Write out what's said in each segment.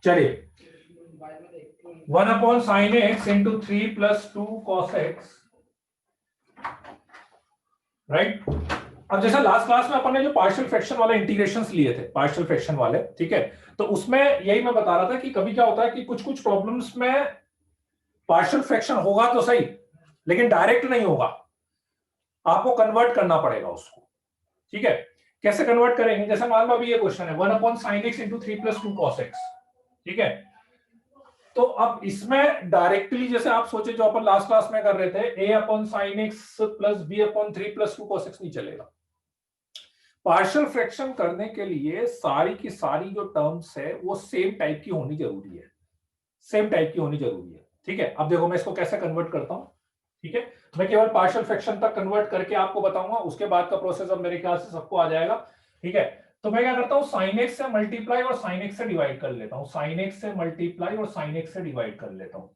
चलिए 1/sin x into 3 + 2 cos x, right. अब जैसा लास्ट क्लास में अपन ने जो पार्शियल फ्रैक्शन वाले इंटीग्रेशंस लिए थे, पार्शियल फ्रैक्शन वाले, ठीक है, तो उसमें यही मैं बता रहा था कि कभी क्या होता है कि कुछ कुछ प्रॉब्लम्स में पार्शियल फ्रैक्शन होगा तो सही, लेकिन डायरेक्ट नहीं होगा, आपको कन्वर्ट करना पड़ेगा उसको, ठीक है। कैसे कन्वर्ट करेंगे? जैसे मान लो अभी ये क्वेश्चन है 1/sin x into 3 + 2 cos x, ठीक है। तो अब इसमें डायरेक्टली जैसे आप सोचे जो अपन लास्ट क्लास में कर रहे थे a/sin x + b/3 + 2 cos x नहीं चलेगा। पार्शियल फ्रैक्शन करने के लिए सारी की सारी जो टर्म्स है वो सेम टाइप की होनी जरूरी है, सेम टाइप की होनी जरूरी है, ठीक है। अब देखो मैं इसको कैसे कन्वर्ट करता हूं, ठीक है। मैं केवल पार्शियल फ्रैक्शन तक कन्वर्ट करके आपको बताऊंगा, उसके बाद का प्रोसेस अब मेरे ख्याल से सबको आ जाएगा, ठीक है। तो मैं क्या करता हूं, sin x से मल्टीप्लाई और sin x से डिवाइड कर लेता हूं, sin x से मल्टीप्लाई और sin x से डिवाइड कर लेता हूं,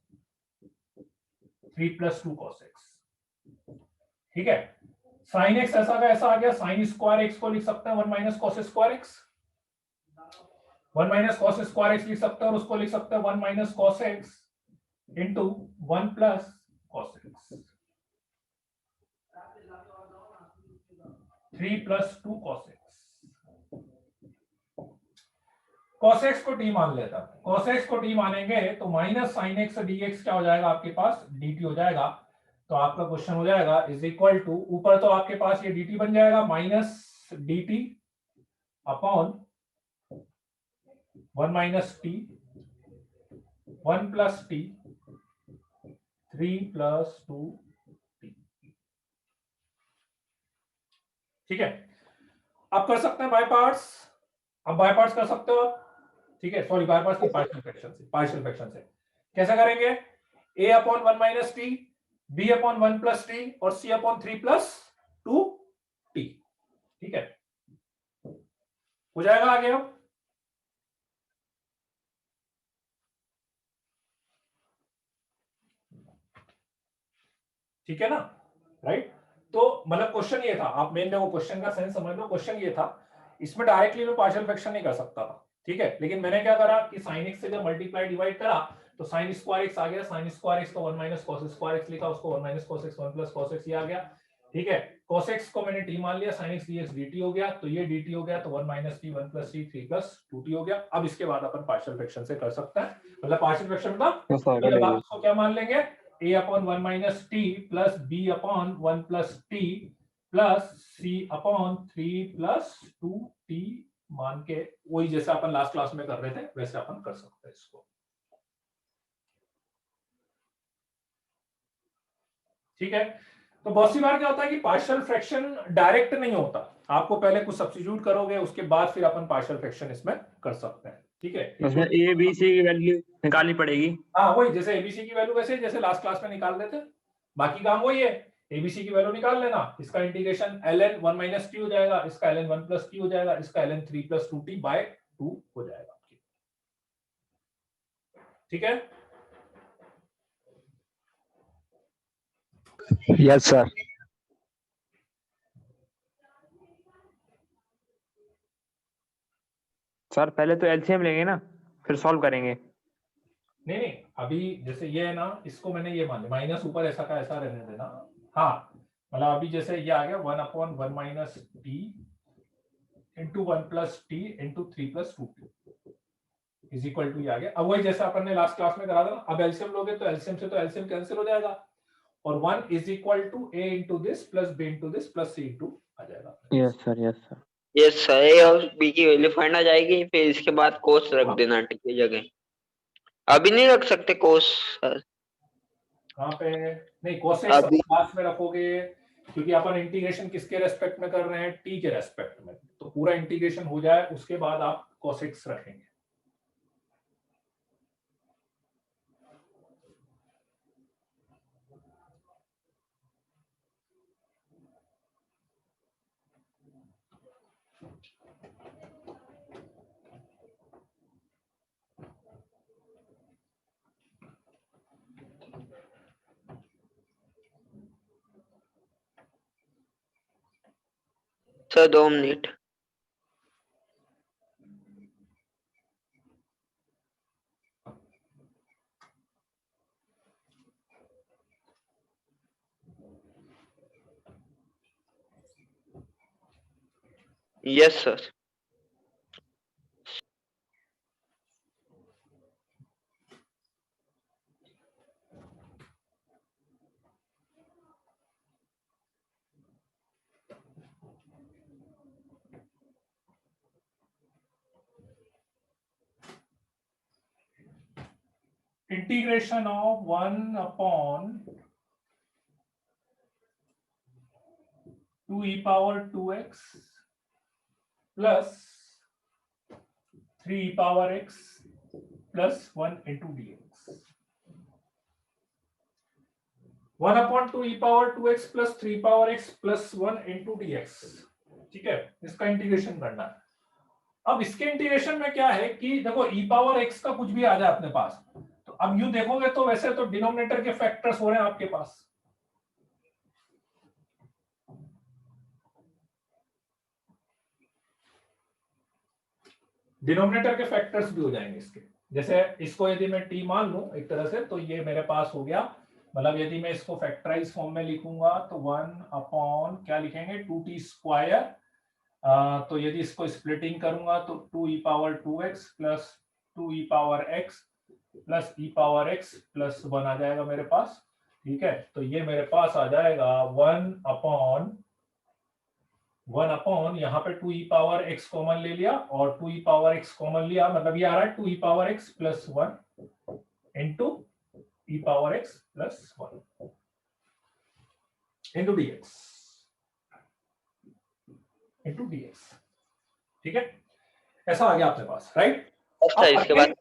3 + 2 cos x, ठीक है। sin x ऐसा का ऐसा आ गया, sin स्क्वायर x को लिख सकते हैं 1 - cos square x, 1 - cos square x लिख सकते हैं, और उसको लिख सकते हैं 1 - cos x into 1 + cos x, 3 + 2 cos x। cos x को t मान लेता हूं, cos x को t मानेंगे तो -sin x dx क्या हो जाएगा आपके पास, dt हो जाएगा। तो आपका क्वेश्चन हो जाएगा इज इक्वल टू, ऊपर तो आपके पास ये dt बन जाएगा -dt upon 1 - t 1 + t 3 + 2t, ठीक है। आप कर सकते हैं बाय पार्ट्स, अब बाय पार्ट्स कर सकते हो आप, ठीक है। सॉरी बाय पार्ट्स नहीं, पार्शियल फ्रैक्शन से, पार्शियल फ्रैक्शन से कैसे करेंगे, a/1 - t b/1 + t और c/3 + 2t, ठीक है। हो जाएगा आगे अब, ठीक है ना, राइट। तो मतलब क्वेश्चन ये था, आप मेन में वो क्वेश्चन का सेंस समझ लो, क्वेश्चन ये था, इसमें डायरेक्टली मैं पार्शियल फ्रैक्शन नहीं कर सकता था, ठीक है। लेकिन मैंने क्या करा कि sin x से जब मल्टीप्लाई डिवाइड करा तो sin स्क्वायर x आ गया, sin स्क्वायर x को 1 - cos स्क्वायर x लिखा, उसको 1 - cos x 1 + cos x ये आ गया, ठीक है। cos x को मैंने t मान लिया, sin x dx dt हो गया, तो ये dt हो गया, तो 1 - t 1 + t 3 + 2t हो गया। अब इसके बाद अपन पार्शियल फ्रैक्शन से कर सकते हैं, मतलब पार्शियल फ्रैक्शन का ये बात को क्या मान लेंगे, a/1 - t plus b/1 + t plus c/3 + 2t मान के, वही जैसे अपन लास्ट क्लास में कर रहे थे वैसे अपन कर सकते हैं इसको, ठीक है। तो बहुत सी बार क्या होता है कि पार्शियल फ्रैक्शन डायरेक्ट नहीं होता, आपको पहले कुछ सब्स्टिट्यूट करोगे उसके बाद फिर अपन पार्शियल फ्रैक्शन इसमें कर सकते हैं, ठीक है। उसमें ए बी सी की वैल्यू निकालनी पड़ेगी, हाँ वही जैसे एबीसी की वैल्यू वैसे जैसे लास्ट क्लास में निकाल देते, बाकी काम वही है, एबीसी की वैल्यू निकाल लेना, इसका इंटीग्रेशन ln 1 - t हो जाएगा, इसका ln 1 + t हो जाएगा, इसका ln 3 + 2t/2 हो जाएगा, ठीक है। Yes sir. सर पहले तो एलसीएम लेंगे ना, फिर सॉल्व करेंगे। नहीं नहीं, अभी जैसे ये है ना, इसको मैंने ये मान लिया, माइनस ऊपर ऐसा का ऐसा रहने देना, हाँ मतलब अभी जैसे ये आ गया 1/1 - t into 1 + t into 3 + 2t is equal to, ये आ गया। अब वही जैसे अपन ने लास्ट क्लास में करा था ना, अब एलसीएम लोगे तो एलसीएम से तो एलसीएम कैंसिल हो जाएगा, और 1 is equal to a into this plus b into this plus c into आ जाएगा। Yes sir, yes sir. Yes sir, A और बी की वैल्यू फाइंड आ जाएगी, फिर इसके बाद कोस रख हाँ। देना टी की जगह, अभी नहीं रख सकते कोस सर, कहाँ पे, नहीं कोसेक सब अभी क्लास में रखोगे, क्योंकि अपन इंटीग्रेशन किसके रेस्पेक्ट में कर रहे हैं, टी के रेस्पेक्ट में, तो पूरा इंटीग्रेशन हो जाए उसके बाद आप कोसेक्स रखेंगे। Sir 2 minute. Yes sir. Integration of 1 upon 2 e power 2x plus 3 e power x plus 1 into dx। 1 upon 2 e power 2x plus 3 power x plus 1 into dx। ठीक है, इसका इंटीग्रेशन करना है। अब इसके इंटीग्रेशन में क्या है कि देखो e पावर x का कुछ भी आ जाए अपने पास, तो अब यूं देखोगे तो वैसे तो डिनोमिनेटर के फैक्टर्स हो रहे हैं आपके पास, डिनोमिनेटर के फैक्टर्स भी हो जाएंगे इसके। जैसे इसको यदि मैं t मान लूं एक तरह से, तो ये मेरे पास हो गया, मतलब यदि मैं इसको फैक्टराइज फॉर्म में लिखूंगा तो 1 अपॉन क्या लिखेंगे 2t स्क्वायर, तो यदि इसको स्प्लिटिंग करूंगा तो 2 e power 2x plus 2 e power x plus e power x plus 1 आ जाएगा मेरे पास। ठीक है, तो ये मेरे पास आ जाएगा 1 अपॉन यहाँ पे 2 e पावर x कॉमन ले लिया और 2 e पावर x कॉमन लिया, मतलब ये आ रहा है 2 e power x plus 1 into e power x plus 1 into dx into dx। ठीक है, ऐसा आ गया अपने पास, राइट। अच्छा, इसके बाद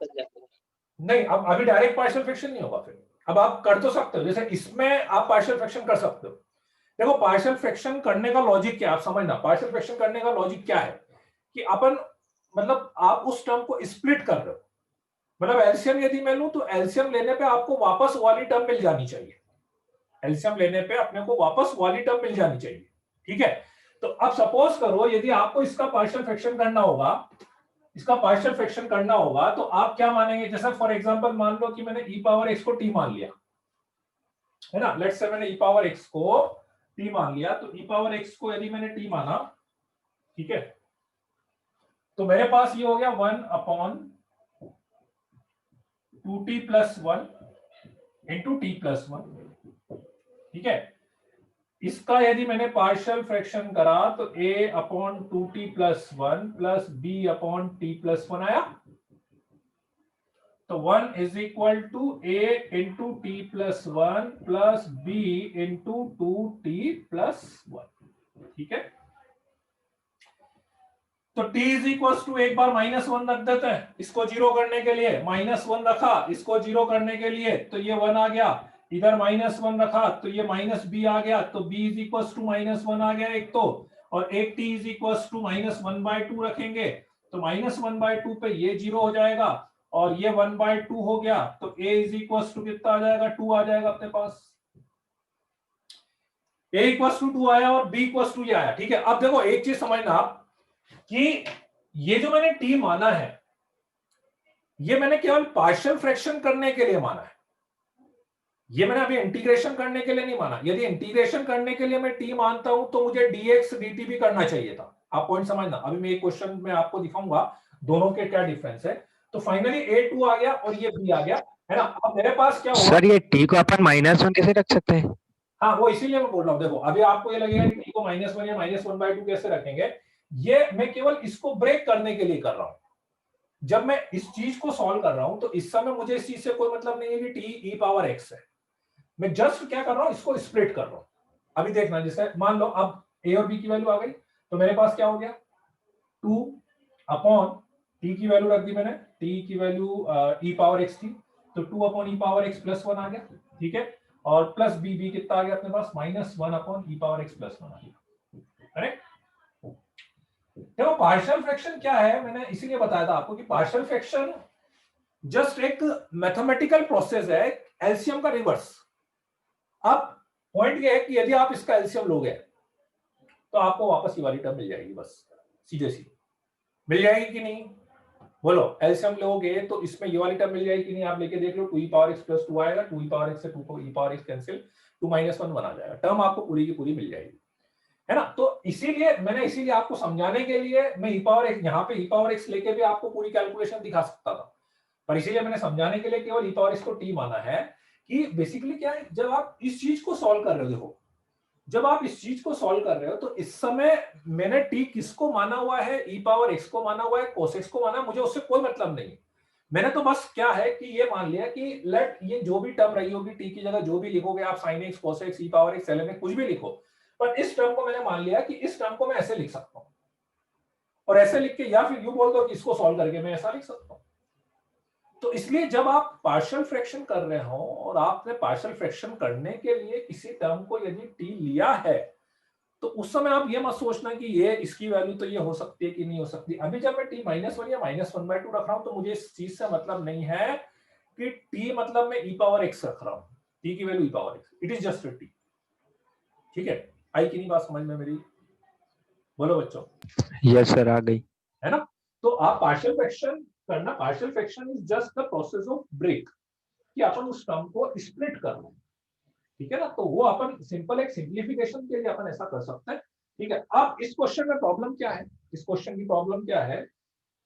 नहीं, अब अभी डायरेक्ट पार्शियल फ्रैक्शन नहीं होगा। फिर अब आप कर तो सकते हो, जैसे इसमें आप पार्शियल फ्रैक्शन कर सकते हो। देखो पार्शियल फ्रैक्शन करने का लॉजिक क्या है, आप समझना। पार्शियल फ्रैक्शन करने का लॉजिक क्या है कि अपन, मतलब आप उस टर्म को स्प्लिट कर रहे हो, मतलब एलसीएम यदि मैं लूं तो एलसीएम लेने पे आपको वापस वाली टर्म मिल जानी चाहिए, एलसीएम लेने पे अपने को वापस वाली टर्म मिल जानी चाहिए। ठीक है, तो अब सपोज करो यदि आपको इसका पार्शियल फ्रैक्शन करना होगा, इसका पार्शियल फ्रैक्शन करना होगा, तो आप क्या मानेंगे, जैसे फॉर एग्जांपल मान लो कि मैंने e पावर x को t मान लिया, है ना। लेट्स से मैंने e पावर x को t मान लिया, तो e पावर x को यदि मैंने t माना, ठीक है, तो मेरे पास ये हो गया 1 upon 2t plus 1 into t plus 1। ठीक है, इसका यदि मैंने पार्शियल फ्रैक्शन करा तो a upon 2t plus 1 plus b upon t plus 1 आया, तो 1 is equal to a into T plus 1 plus b into 2t plus 1। ठीक है, तो t इज इक्वल टू, एक बार -1 रख देते हैं इसको जीरो करने के लिए, -1 रखा इसको जीरो करने के लिए, तो ये 1 आ गया, इधर -1 रखा तो ये -b आ गया, तो b इज इक्वल टू -1 आ गया एक तो, और एक t इज इक्वल टू -1/2 रखेंगे, तो -1/2 पे ये जीरो हो जाएगा और ये 1/2 हो गया, तो a इज इक्वल टू कितना आ जाएगा 2 आ जाएगा अपने पास। a इक्वल टू 2 आया और b इक्वल टू ये आया। ठीक है, अब देखो एक चीज समझना आप कि ये जो मैंने t माना है, ये मैंने केवल पार्शियल फ्रैक्शन करने के लिए माना है, ये मैंने अभी इंटीग्रेशन करने के लिए नहीं माना। यदि इंटीग्रेशन करने के लिए मैं t मानता हूं तो मुझे dx dt भी करना चाहिए था। आप पॉइंट समझना, अभी मैं एक क्वेश्चन में आपको दिखाऊंगा दोनों के क्या डिफरेंस है। तो फाइनली a2 आ गया और ये b आ गया, है ना। अब मेरे पास क्या होगा सर, ये t को अपन -1 कैसे रख सकते हैं? हाँ, वो इसीलिए मैं बोल रहा हूं। देखो अभी आपको ये लगेगा कि t को -1 या -1/2 कैसे रखेंगे, ये मैं केवल इसको ब्रेक करने के लिए कर रहा हूं। जब मैं इस चीज को सॉल्व कर रहा हूं तो इस समय मुझे इस चीज से कोई मतलब नहीं है कि t e पावर x है, मैं जस्ट क्या कर रहा हूं, इसको स्प्लिट कर रहा हूं। अभी देखना, जैसे मान लो अब a और b की वैल्यू आ गई, तो मेरे पास क्या हो गया 2 अपॉन t की वैल्यू रख दी मैंने, t की वैल्यू e पावर x थी, तो 2 upon e power x plus 1 आ गया। ठीक है, और प्लस b कितना आ गया अपने पास -1 upon e power x plus 1 आ गया। करेक्ट। देखो पार्शियल फ्रैक्शन क्या है, मैंने इसीलिए बताया था आपको कि पार्शियल फ्रैक्शन जस्ट एक मैथमेटिकल प्रोसेस है, एलसीएम का रिवर्स। अब पॉइंट ये है कि यदि आप इसका एलसीएम लोगे तो आपको वापस ये वाली टर्म मिल जाएगी, बस सीधे सीधे मिल जाएगी कि नहीं, बोलो। एलसीएम लोगे तो इसमें ये वाली टर्म मिल जाएगी कि नहीं, आप लेके देख लो। 2 e पावर x प्लस 2 आएगा, 2 e पावर x से 2 e पावर x कैंसिल, 2 -1 1 आ जाएगा, टर्म आपको पूरी की पूरी मिल जाएगी। है ना। तो इसीलिए आपको समझाने के लिए मैं ई पावर एक्स, यहाँ पे ई पावर एक्स लेके भी आपको पूरी कैलकुलेशन दिखा सकता था, पर इसीलिए मैंने समझाने के लिए केवल ई पावर एक्स को टी माना है कि बेसिकली क्या है, जब आप इस चीज को सॉल्व कर रहे हो, जब आप इस चीज को सॉल्व कर रहे हो, तो इस समय मैंने टी किसको माना हुआ है, ई पावर एक्स को माना हुआ है, कोस एक्स को माना है, मुझे उससे कोई मतलब नहीं। मैंने तो बस क्या है कि ये मान लिया कि लेट ये जो भी टर्म रही होगी, टी की जगह जो भी लिखोगे आप, साइन एक्स, कोस एक्स, ई पावर एक्स, ln एक्स, कुछ भी लिखो, पर इस टर्म को मैंने मान लिया कि इस टर्म को मैं ऐसे लिख सकता हूं, और ऐसे लिख के या फिर यूं बोल दो कि इसको सॉल्व करके मैं ऐसा लिख सकता हूं। तो इसलिए जब आप पार्शियल फ्रैक्शन कर रहे हो और आपने पार्शियल फ्रैक्शन करने के लिए किसी टर्म को यदि टी लिया है, तो उस समय आप ये मत सोचना कि ये इसकी वैल्यू तो ये हो सकती है कि नहीं हो सकती। अभी जब मैं t -1 या -1/2 रख रहा हूं, तो मुझे इस चीज से मतलब नहीं है कि t मतलब मैं e पावर x रख रहा हूं, t की value e power x, it is just t। ठीक है, आई कि नहीं बात समझ में मेरी? बोलो बच्चों। यस सर, आ गई। है ना। तो आप पार्शियल फ्रैक्शन करना, partial fraction is just the process of break, कि अपन उस टर्म को स्प्लिट करना। ठीक है ना, तो वो अपन सिंपल एक सिंप्लीफिकेशन के लिए अपन ऐसा कर सकते हैं। ठीक है, अब इस क्वेश्चन में प्रॉब्लम क्या है, इस क्वेश्चन की प्रॉब्लम क्या है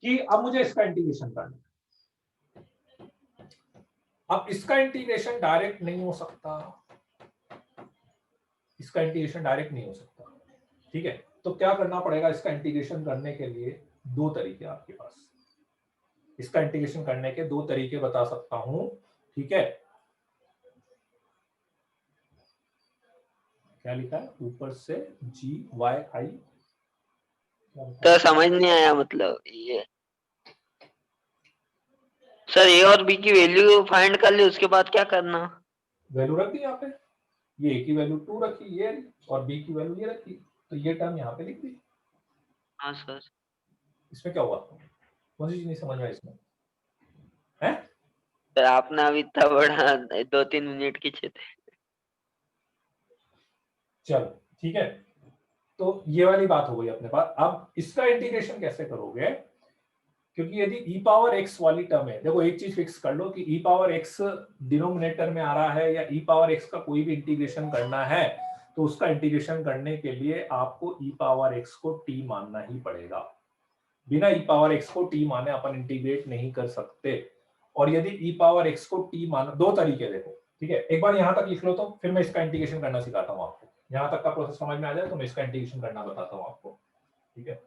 कि अब मुझे इसका इंटीग्रेशन करना है। अब इसका इंटीग्रेशन डायरेक्ट नहीं हो सकता, इसका इंटीग्रेशन डायरेक्ट नहीं हो सकता। ठीक है, तो क्या करना पड़ेगा इसका इंटीग्रेशन करने के लिए? दो तरीके आपके पास, इसका इंटीग्रेशन करने के दो तरीके बता सकता हूं। ठीक है, क्या लिखा है ऊपर से, जी वाई आई, तो समझ नहीं आया मतलब ये। सर ए और बी की वैल्यू फाइंड कर ली, उसके बाद क्या करना? वैल्यू रख दी यहाँ पे, ये ए की वैल्यू 2 रखी ये, और बी की वैल्यू ये रखी, तो ये टर्म यहाँ पे लिख दी। हाँ सर। इसमें क्या हुआ, कौन सी चीज नहीं समझ में आई इसमें है? सर आपने अभी इतना बड़ा 2-3 मिनट खींचे थे। चलो ठीक है, तो ये वाली बात हो गई अपने पास। अब इसका इंटीग्रेशन कैसे करोगे, क्योंकि यदि e पावर x वाली टर्म है, देखो एक चीज फिक्स कर लो कि e पावर x डिनोमिनेटर में आ रहा है या e पावर x का कोई भी इंटीग्रेशन करना है, तो उसका इंटीग्रेशन करने के लिए आपको e पावर x को t मानना ही पड़ेगा। बिना e पावर x को t माने अपन इंटीग्रेट नहीं कर सकते। और यदि e पावर x को t माना, दो तरीके देखो। ठीक है, एक बार यहां तक लिख लो, तो फिर मैं इसका इंटीग्रेशन करना सिखाता हूं आपको। यहां तक का प्रोसेस समझ में आ जाए तो मैं इसका इंटीग्रेशन करना बताता हूं आपको। ठीक है,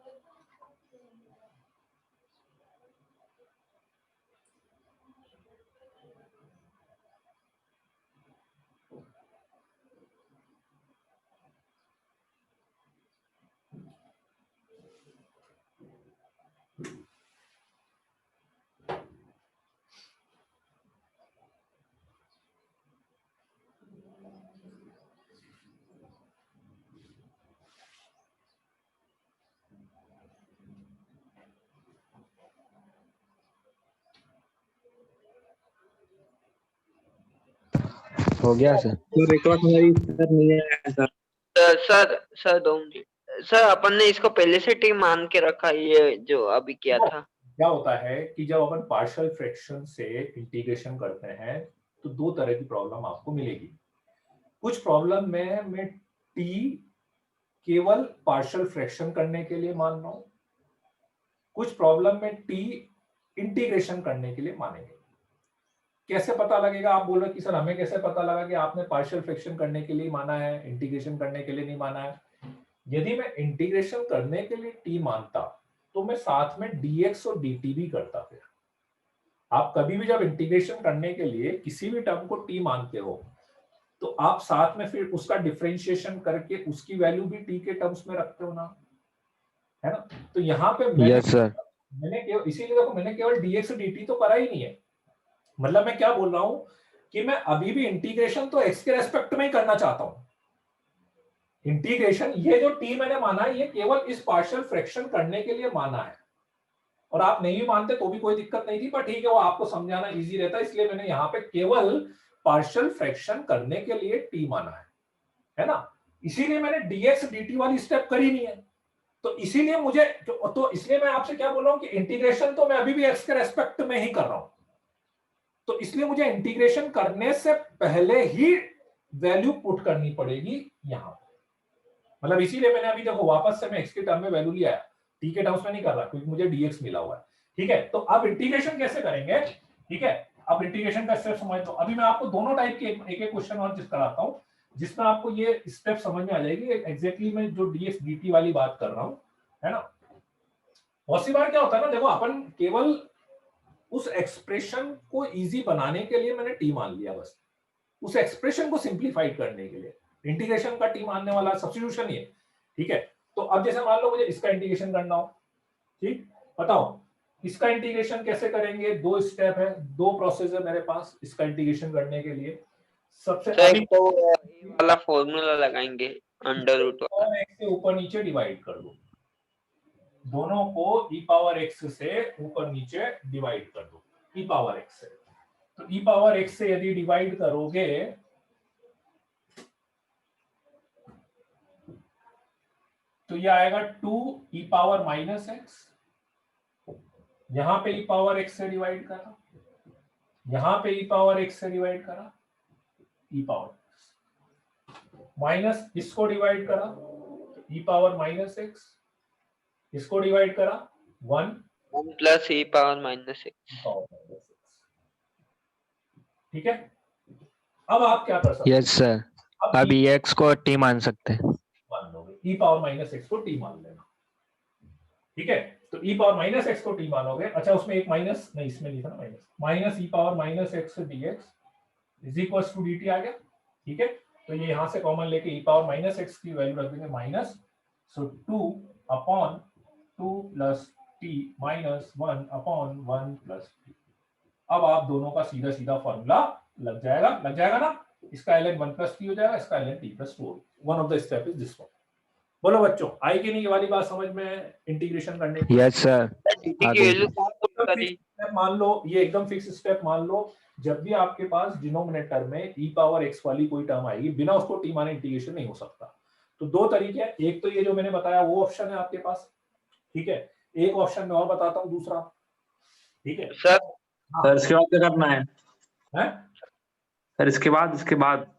हो गया सर। सर एक बात हमारी सर नहीं है सर। सर 2 मिनट सर, अपन ने इसको पहले से टी मान के रखा, ये जो अभी किया था। क्या होता है कि जब अपन पार्शियल फ्रैक्शन से इंटीग्रेशन करते हैं, तो दो तरह की प्रॉब्लम आपको मिलेगी। कुछ प्रॉब्लम में मैं टी केवल पार्शियल फ्रैक्शन करने के लिए मान रहा हूं, कुछ प्रॉब्लम में टी इंटीग्रेशन करने के लिए मानेंगे। कैसे पता लगेगा, आप बोल रहे कि सर हमें कैसे पता लगा कि आपने पार्शियल फ्रैक्शन करने के लिए माना है, इंटीग्रेशन करने के लिए नहीं माना है? यदि मैं इंटीग्रेशन करने के लिए टी मानता, तो मैं साथ में dx और dt भी करता। फिर आप कभी भी जब इंटीग्रेशन करने के लिए किसी भी टर्म को t मानते हो, तो आप साथ में फिर उसका डिफरेंशिएशन करके उसकी वैल्यू भी t के टर्म्स में रखते हो ना, है ना। तो यहाँ पे यस सर। मैंने केवल, इसीलिए देखो मैंने केवल dx और dt तो करा ही नहीं है। मतलब मैं क्या बोल रहा हूं कि मैं अभी भी इंटीग्रेशन तो x के रेस्पेक्ट में ही करना चाहता हूं। इंटीग्रेशन, ये जो टी मैंने माना है, ये केवल इस पार्शियल फ्रैक्शन करने के लिए माना है। और आप नहीं भी मानते तो भी कोई दिक्कत नहीं थी, पर ठीक है, वो आपको समझाना इजी रहता है, इसलिए मैंने यहाँ पे केवल पार्शियल फ्रैक्शन करने के लिए टी माना है ना। इसीलिए मैंने dx dt वाली स्टेप करी नहीं है। तो इसीलिए मुझे, तो इसलिए मैं आपसे क्या बोल रहा हूं कि इंटीग्रेशन तो मैं अभी भी x के रेस्पेक्ट में ही कर रहा हूं। तो इसलिए मुझे इंटीग्रेशन करने से पहले ही वैल्यू पुट करनी पड़ेगी यहां पर। मतलब इसीलिए मैंने अभी देखो वापस से मैं x के टर्म में वैल्यू लिया है, t के टर्म्स में नहीं कर रहा क्योंकि मुझे dx मिला हुआ है। ठीक है, तो अब इंटीग्रेशन कैसे करेंगे? ठीक है, अब इंटीग्रेशन का स्टेप समझ लो। अभी मैं आपको दोनों टाइप के एक एक क्वेश्चन और जिस कराता हूं जिसमें आपको ये स्टेप समझ में आ जाएगी एग्जैक्टली मैं जो dx dt वाली बात कर रहा हूं, है ना। बहुत सी बार क्या होता है ना, देखो अपन केवल उस एक्सप्रेशन को इजी बनाने के लिए मैंने टी मान लिया, बस उस एक्सप्रेशन को सिंप्लीफाइड करने के लिए इंटीग्रेशन का टी मानने वाला सब्स्टिट्यूशन ही है। ठीक है, तो अब जैसे मान लो मुझे इसका इंटीग्रेशन करना हो, ठीक, बताओ इसका इंटीग्रेशन कैसे करेंगे? दो स्टेप है, दो प्रोसेस है मेरे पास इसका इंटीग्रेशन करने के लिए। सबसे तो एक तो ये वाला फॉर्मूला लगाएंगे अंडर रूट वाला, x से ऊपर नीचे डिवाइड कर दो, दोनों को e पावर x से ऊपर नीचे डिवाइड कर दो, e पावर x से। तो e पावर x से यदि डिवाइड करोगे तो ये आएगा 2 e पावर माइनस x, यहां पे e पावर x से डिवाइड करा, यहां पे e पावर x से डिवाइड करा, e पावर माइनस इसको डिवाइड करा e पावर माइनस x, इसको डिवाइड करा 1 1 plus e power minus x। ठीक है, अब आप क्या कर सकते यस सर, अब अभी x को t मान सकते हैं। मान लोगे e पावर माइनस x को t मान लेना। ठीक है, तो e पावर माइनस x को t मानोगे। अच्छा उसमें एक माइनस नहीं, इसमें नहीं था ना minus, minus e power minus x dx is equal to dt आ गया। ठीक है, तो ये यहां से कॉमन लेके e पावर माइनस x की वैल्यू रख देंगे माइनस, सो 2 upon 2 plus t minus 1 upon 1 plus t। अब आप दोनों का सीधा सीधा फॉर्मूला लग जाएगा ना। इसका ln 1 प्लस t हो जाएगा, इसका ln t plus 2। One of the step is this one. बोलो बच्चों, आई कि नहीं ये वाली बात समझ में इंटीग्रेशन करने की? यस सर, dt की आ गई। वैल्यू कहां पुट करी? स्टेप मान लो, ये एकदम फिक्स स्टेप मान लो, जब भी आपके पास डिनोमिनेटर में e पावर x वाली कोई टर्म आएगी बिना उसको t माने इंटीग्रेशन नहीं हो सकता। तो दो तरीके हैं, एक तो ये जो मैंने बताया वो ऑप्शन है आपके पास, ठीक है, एक ऑप्शन मैं और बताता हूं दूसरा। ठीक है सर, सर इसके बाद क्या करना है? हैं? सर इसके बाद इसके बाद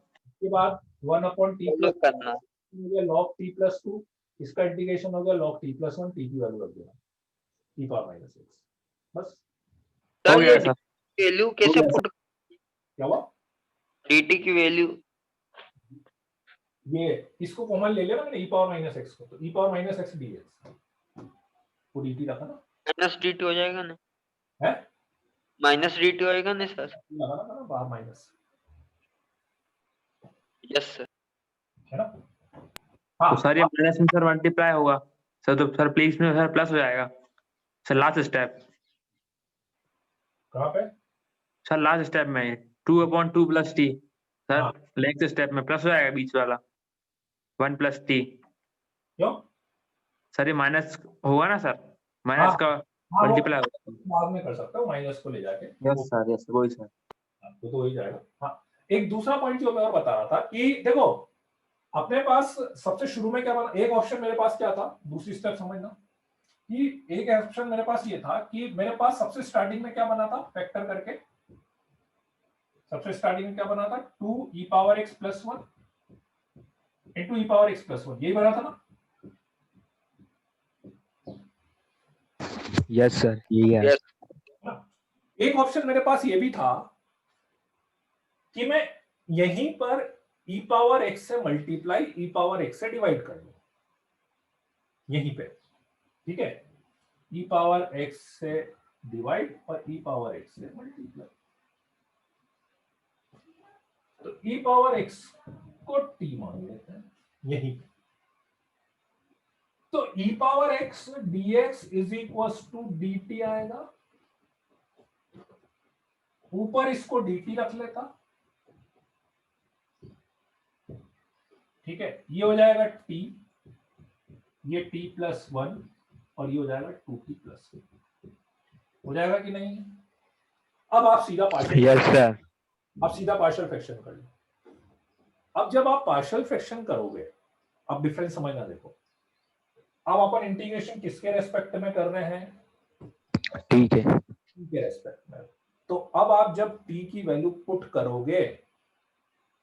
1 अपॉन t फॉलो प्लस करना। हो गया log t प्लस 2, इसका इंटीग्रेशन हो गया log t प्लस 1, t की वैल्यू रख देना e पावर माइनस x, बस। हो सर गया ये सर। वैल्यू कैसे गया, पुट, क्या हुआ? dt की वैल्यू? ये इसको कॉमन ले लिया ना मैंने e पावर माइनस x को, तो e power minus x dx को dt रखा ना, माइनस dt हो जाएगा ना? है माइनस dt होएगा ना सर? लगा ना बाहर माइनस, यस सर। है ना। तो हाँ सर ये माइनस में सर मल्टीप्लाई होगा सर, तो सर प्लीज में सर प्लस हो जाएगा सर। लास्ट स्टेप कहाँ पे? सर, लास्ट स्टेप में 2 अपॉन 2 प्लस टी सर, हाँ। नेक्स्ट स्टेप में प्लस हो जाएगा बीच वाला 1 प्लस टी। क्यों? सर ये माइनस होगा ना सर, माइनस का हाँ, वो मल्टीप्लाई होगा। बाद में कर सकता हूँ माइनस को ले जाके, यस सर, यस वही सर। तो हो ही जाएगा। हाँ, एक दूसरा पॉइंट जो मैं और बता रहा था कि देखो अपने पास सबसे शुरू में क्या बना, एक ऑप्शन मेरे पास क्या था, दूसरी स्टेप समझना कि एक ऑप्शन मेरे पास ये था कि मेरे पास सबसे स्टार्टिंग में क्या बना था, फैक्टर करके सबसे स्टार्टिंग में क्या बना था, 2 e power x plus 1 into e power x plus 1, यही बना था ना। यस सर, यही है। Yes. एक ऑप्शन मेरे पास ये भी था कि मैं यहीं पर e पावर x से मल्टीप्लाई e पावर x से डिवाइड कर लूं, यहीं पे, ठीक है, e पावर x से डिवाइड और e पावर x से मल्टीप्लाई। तो e पावर x को t मान लेते हैं यहीं पे, तो e power x dx is equal to dt आएगा, ऊपर इसको dt रख लेता, ठीक है, ये हो जाएगा t, ये t प्लस 1 और ये हो जाएगा 2t प्लस 1, हो जाएगा कि नहीं? अब आप सीधा पार्शियल, यस सर, अब सीधा पार्शियल फ्रैक्शन कर लो। अब जब आप पार्शियल फ्रैक्शन करोगे, अब डिफरेंस समझना, देखो अब अपन इंटीग्रेशन किसके रेस्पेक्ट में कर रहे हैं, ठीक है। t के रेस्पेक्ट में। तो अब आप जब t की वैल्यू पुट करोगे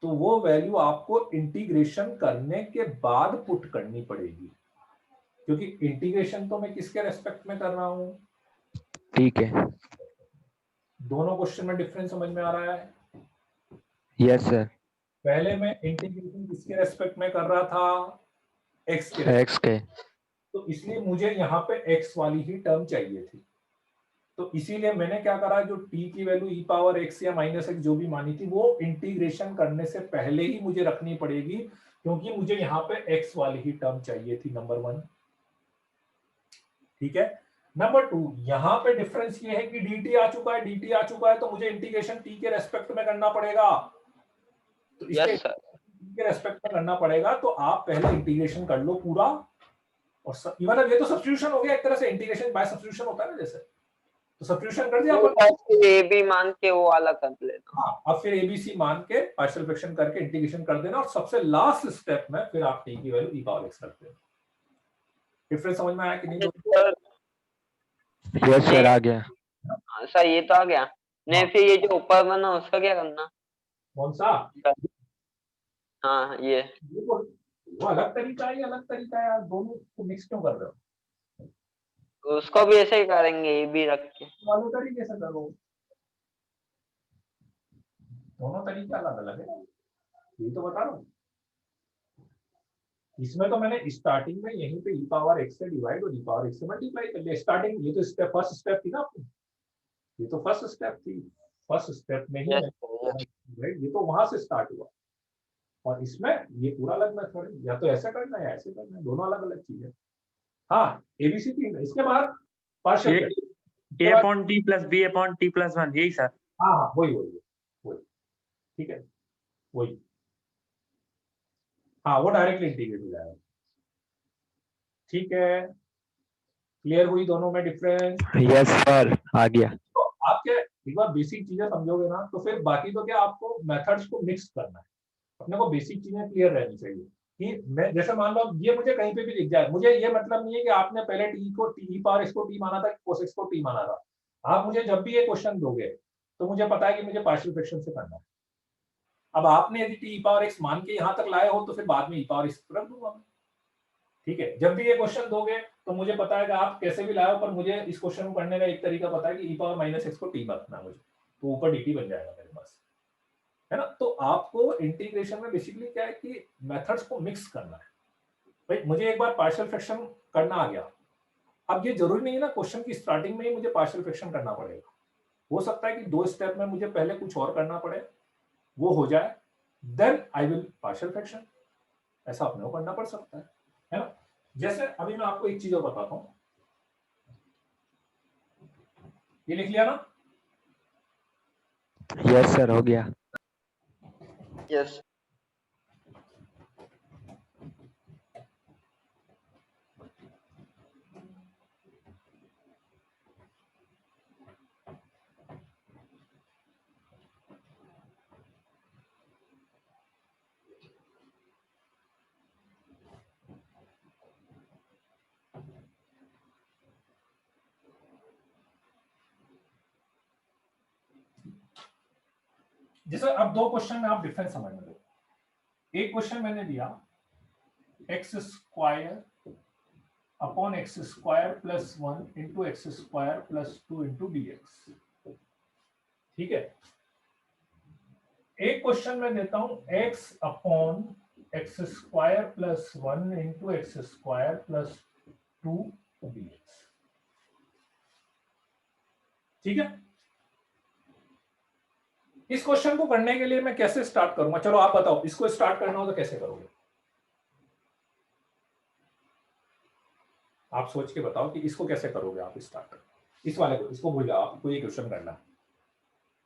तो वो वैल्यू आपको इंटीग्रेशन करने के बाद पुट करनी पड़ेगी, क्योंकि इंटीग्रेशन तो मैं किसके रेस्पेक्ट में कर रहा हूं। ठीक है। दोनों क्वेश्चन में डिफरेंस समझ में आ रहा है। Yes sir. पहले मैं इंटीग्रेशन किसके रेस्पेक्ट में कर रहा था, एक्स के respect। एक्स के। तो इसलिए मुझे यहाँ पे एक्स वाली ही टर्म चाहिए थी, तो इसीलिए मैंने क्या करा, जो टी की वैल्यू ई पावर एक्स या माइनस एक्स जो भी मानी थी वो इंटीग्रेशन करने से पहले ही मुझे रखनी पड़ेगी, क्योंकि मुझे यहाँ पे एक्स वाली ही टर्म चाहिए थी, नंबर 1। ठीक है। नंबर 2, यहाँ पे डिफरेंस ये है कि dt आ चुका है, dt आ चुका है तो मुझे इंटीग्रेशन t के रेस्पेक्ट में करना पड़ेगा। तो इसके यस सर। t के रेस्पेक्ट में करना पड़ेगा, तो आप पहले इंटीग्रेशन कर लो पूरा, और मतलब ये तो सब्स्टिट्यूशन हो गया एक तरह से, इंटीग्रेशन बाय सब्स्टिट्यूशन होता है ना जैसे, तो सब्स्टिट्यूशन कर दिया अपन। ए बी मान के वो वाला कर लेना। हाँ, अब फिर एबीसी मान के पार्शियल फ्रैक्शन करके इंटीग्रेशन कर देना, और सबसे लास्ट स्टेप में फिर आप टी की वैल्यू ई पावर एक्स रख देना। डिफरेंस समझ में आया कि नहीं? सर यस सर, आ गया। सर ये तो आ गया। नहीं हाँ। फिर ये जो ऊपर बना उसका क्या करना? कौन सा? हाँ ये वो अलग तरीका है, ये अलग तरीका है यार, दोनों को मिक्स क्यों कर रहे हो? उसको भी ऐसे ही करेंगे, ये भी रख के। वाले तरीके से करो, दोनों तरीके अलग अलग है, ये तो बता रहा हूँ। इसमें तो मैंने स्टार्टिंग में यहीं पे ई पावर एक्स से डिवाइड और ई पावर एक्स से मल्टीप्लाई कर लिया स्टार्टिंग। ये तो स्टेप फर्स्ट स्टेप थी ना अपनी, ये तो फर्स्ट स्टेप थी, फर्स्ट स्टेप में ही ये तो वहां से स्टार्ट हुआ, और इसमें ये पूरा अलग मेथड है, या तो ऐसा करना है या ऐसे करना है, दोनों अलग अलग चीजें। हाँ, एबीसी थी, इसके बाद partial a upon t plus b upon t plus 1, यही सर। हाँ हाँ वही वही वही, ठीक है वही। हाँ वो डायरेक्टली इंटीग्रेट हो जाएगा। ठीक है, क्लियर हुई दोनों में डिफरेंस? यस सर, आ गया। तो आप क्या एक बार बेसिक चीजें समझोगे ना, तो फिर बाकी तो क्या आपको मेथड्स को मिक्स करना है, अपने को बेसिक चीजें क्लियर रहनी चाहिए। कि मैं जैसे मान लो ये मुझे कहीं पे भी दिख जाए, मुझे ये मतलब नहीं है कि आपने पहले टी को टी पावर एक्स को टी माना था, कोस एक्स को टी माना था। आप मुझे जब भी ये क्वेश्चन दोगे तो मुझे पता है कि मुझे पार्शियल फ्रैक्शन से करना है। अब आपने यदि टी पावर एक्स मान के यहाँ तक लाए हो तो फिर बाद में ई पावर एक्स रख दूंगा मैं। ठीक है, जब भी ये क्वेश्चन दोगे तो मुझे पता है कि आप कैसे भी लाए हो, पर मुझे इस क्वेश्चन को करने का एक तरीका पता है कि ई पावर माइनस एक्स को टी रखना मुझे, तो ऊपर dt बन जाएगा मेरे पास, है ना। तो आपको इंटीग्रेशन में बेसिकली क्या है कि मेथड्स को मिक्स करना है। भाई मुझे एक बार पार्शियल फ्रैक्शन करना आ गया, अब ये जरूरी नहीं है ना क्वेश्चन की स्टार्टिंग में ही मुझे पार्शियल फ्रैक्शन करना पड़ेगा, हो सकता है कि 2 स्टेप में मुझे पहले कुछ और करना पड़े, वो हो जाए, then I will partial fraction, ऐसा अपने को करना पड़ सकता है ना। जैसे अभी मैं आपको एक चीज और बताता हूं, ये लिख लिया ना? यस सर, हो गया। यस जैसे अब 2 क्वेश्चन में आप डिफरेंस समझ लो। एक क्वेश्चन मैंने दिया x square upon x square plus 1 into x square plus 2 into dx, ठीक है। एक क्वेश्चन में देता हूं x upon x square plus 1 into x square plus 2 dx, ठीक है। इस क्वेश्चन को करने के लिए मैं कैसे स्टार्ट करूंगा, चलो आप बताओ, इसको स्टार्ट करना हो तो कैसे करोगे? आप सोच के बताओ कि इसको कैसे करोगे आप स्टार्ट। इस वाले को, इसको भूल जाओ, आपको ये क्वेश्चन करना है।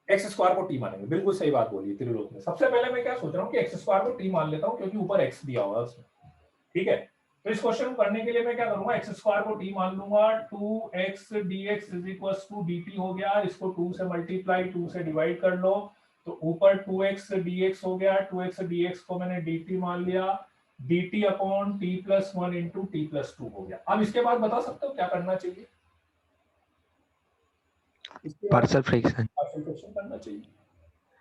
एक्स स्क्वायर को टी मानेंगे, बिल्कुल सही बात बोली त्रिलोक ने। सबसे पहले मैं क्या सोच रहा हूँ कि एक्स स्क्वायर को टी मान लेता हूँ, क्योंकि ऊपर एक्स दिया हुआ है उसमें, ठीक है। तो इस क्वेश्चन को करने के लिए मैं क्या करूंगा, एक्स स्क्वायर को टी मान लूंगा, 2x dx is equal to dt हो गया, इसको 2 से मल्टीप्लाई 2 से डिवाइड कर लो, तो ऊपर 2x dx हो गया, 2x dx को मैंने dt मान लिया, dt upon t plus 1 into T plus 2 हो गया। अब इसके बाद बता सकते हो क्या करना चाहिए? Partial fraction. पार्शियल फ्रैक्शन करना चाहिए,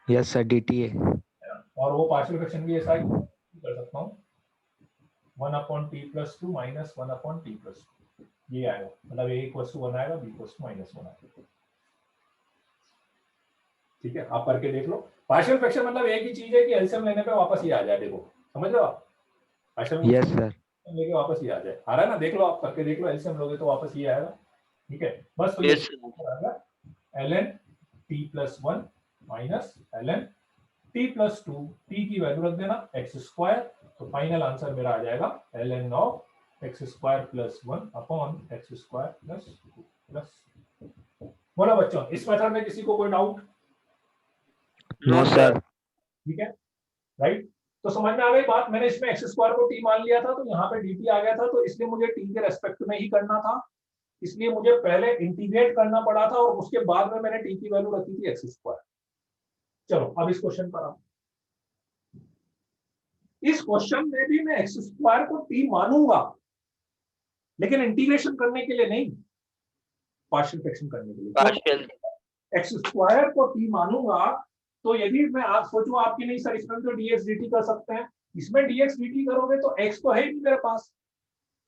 यस सर, dt है। और वो पार्शियल फ्रैक्शन भी ऐसा ही कर सकता हूँ 1/t+2 माइनस 1/t+2 ये आएगा, मतलब a = 1 आएगा, b = -1 आएगा। ठीक है, आप करके देख लो। पार्शियल फ्रैक्शन मतलब एक ही चीज है कि एलसीएम लेने पे वापस ये आ जाए, देखो समझ रहे हो आप? Partial yes sir. लेके वापस ये आ जाए, आ रहा है ना, देख लो आप करके देख लो, एलसीएम लोगे तो वापस ये आएगा। ठीक है, बस तो ये Yes, sir. ln t+1 minus ln t+2, t की वैल्यू रख देना x², तो फाइनल आंसर मेरा आ जाएगा ln of x² + 1 upon x² + 2 बोला बच्चों, इस मेथड में किसी को कोई डाउट? No sir. ठीक है, राइट। तो समझ में आ गई बात। मैंने इसमें x² को t मान लिया था, तो यहाँ पे dt आ गया था, तो इसलिए मुझे t के रेस्पेक्ट में ही करना था, इसलिए मुझे पहले इंटीग्रेट करना पड़ा था और उसके बाद में मैंने t की वैल्यू रखी थी x²। चलो अब इस क्वेश्चन पर आओ। इस क्वेश्चन में भी मैं x² को t मानूंगा, लेकिन इंटीग्रेशन करने के लिए नहीं, पार्शियल फ्रैक्शन करने के लिए। Partial. x² को t मानूंगा, तो यदि मैं आप सोचो आपकी नहीं सर इसमें तो dx dt कर सकते हैं, इसमें dx dt करोगे तो x तो है ही नहीं मेरे पास।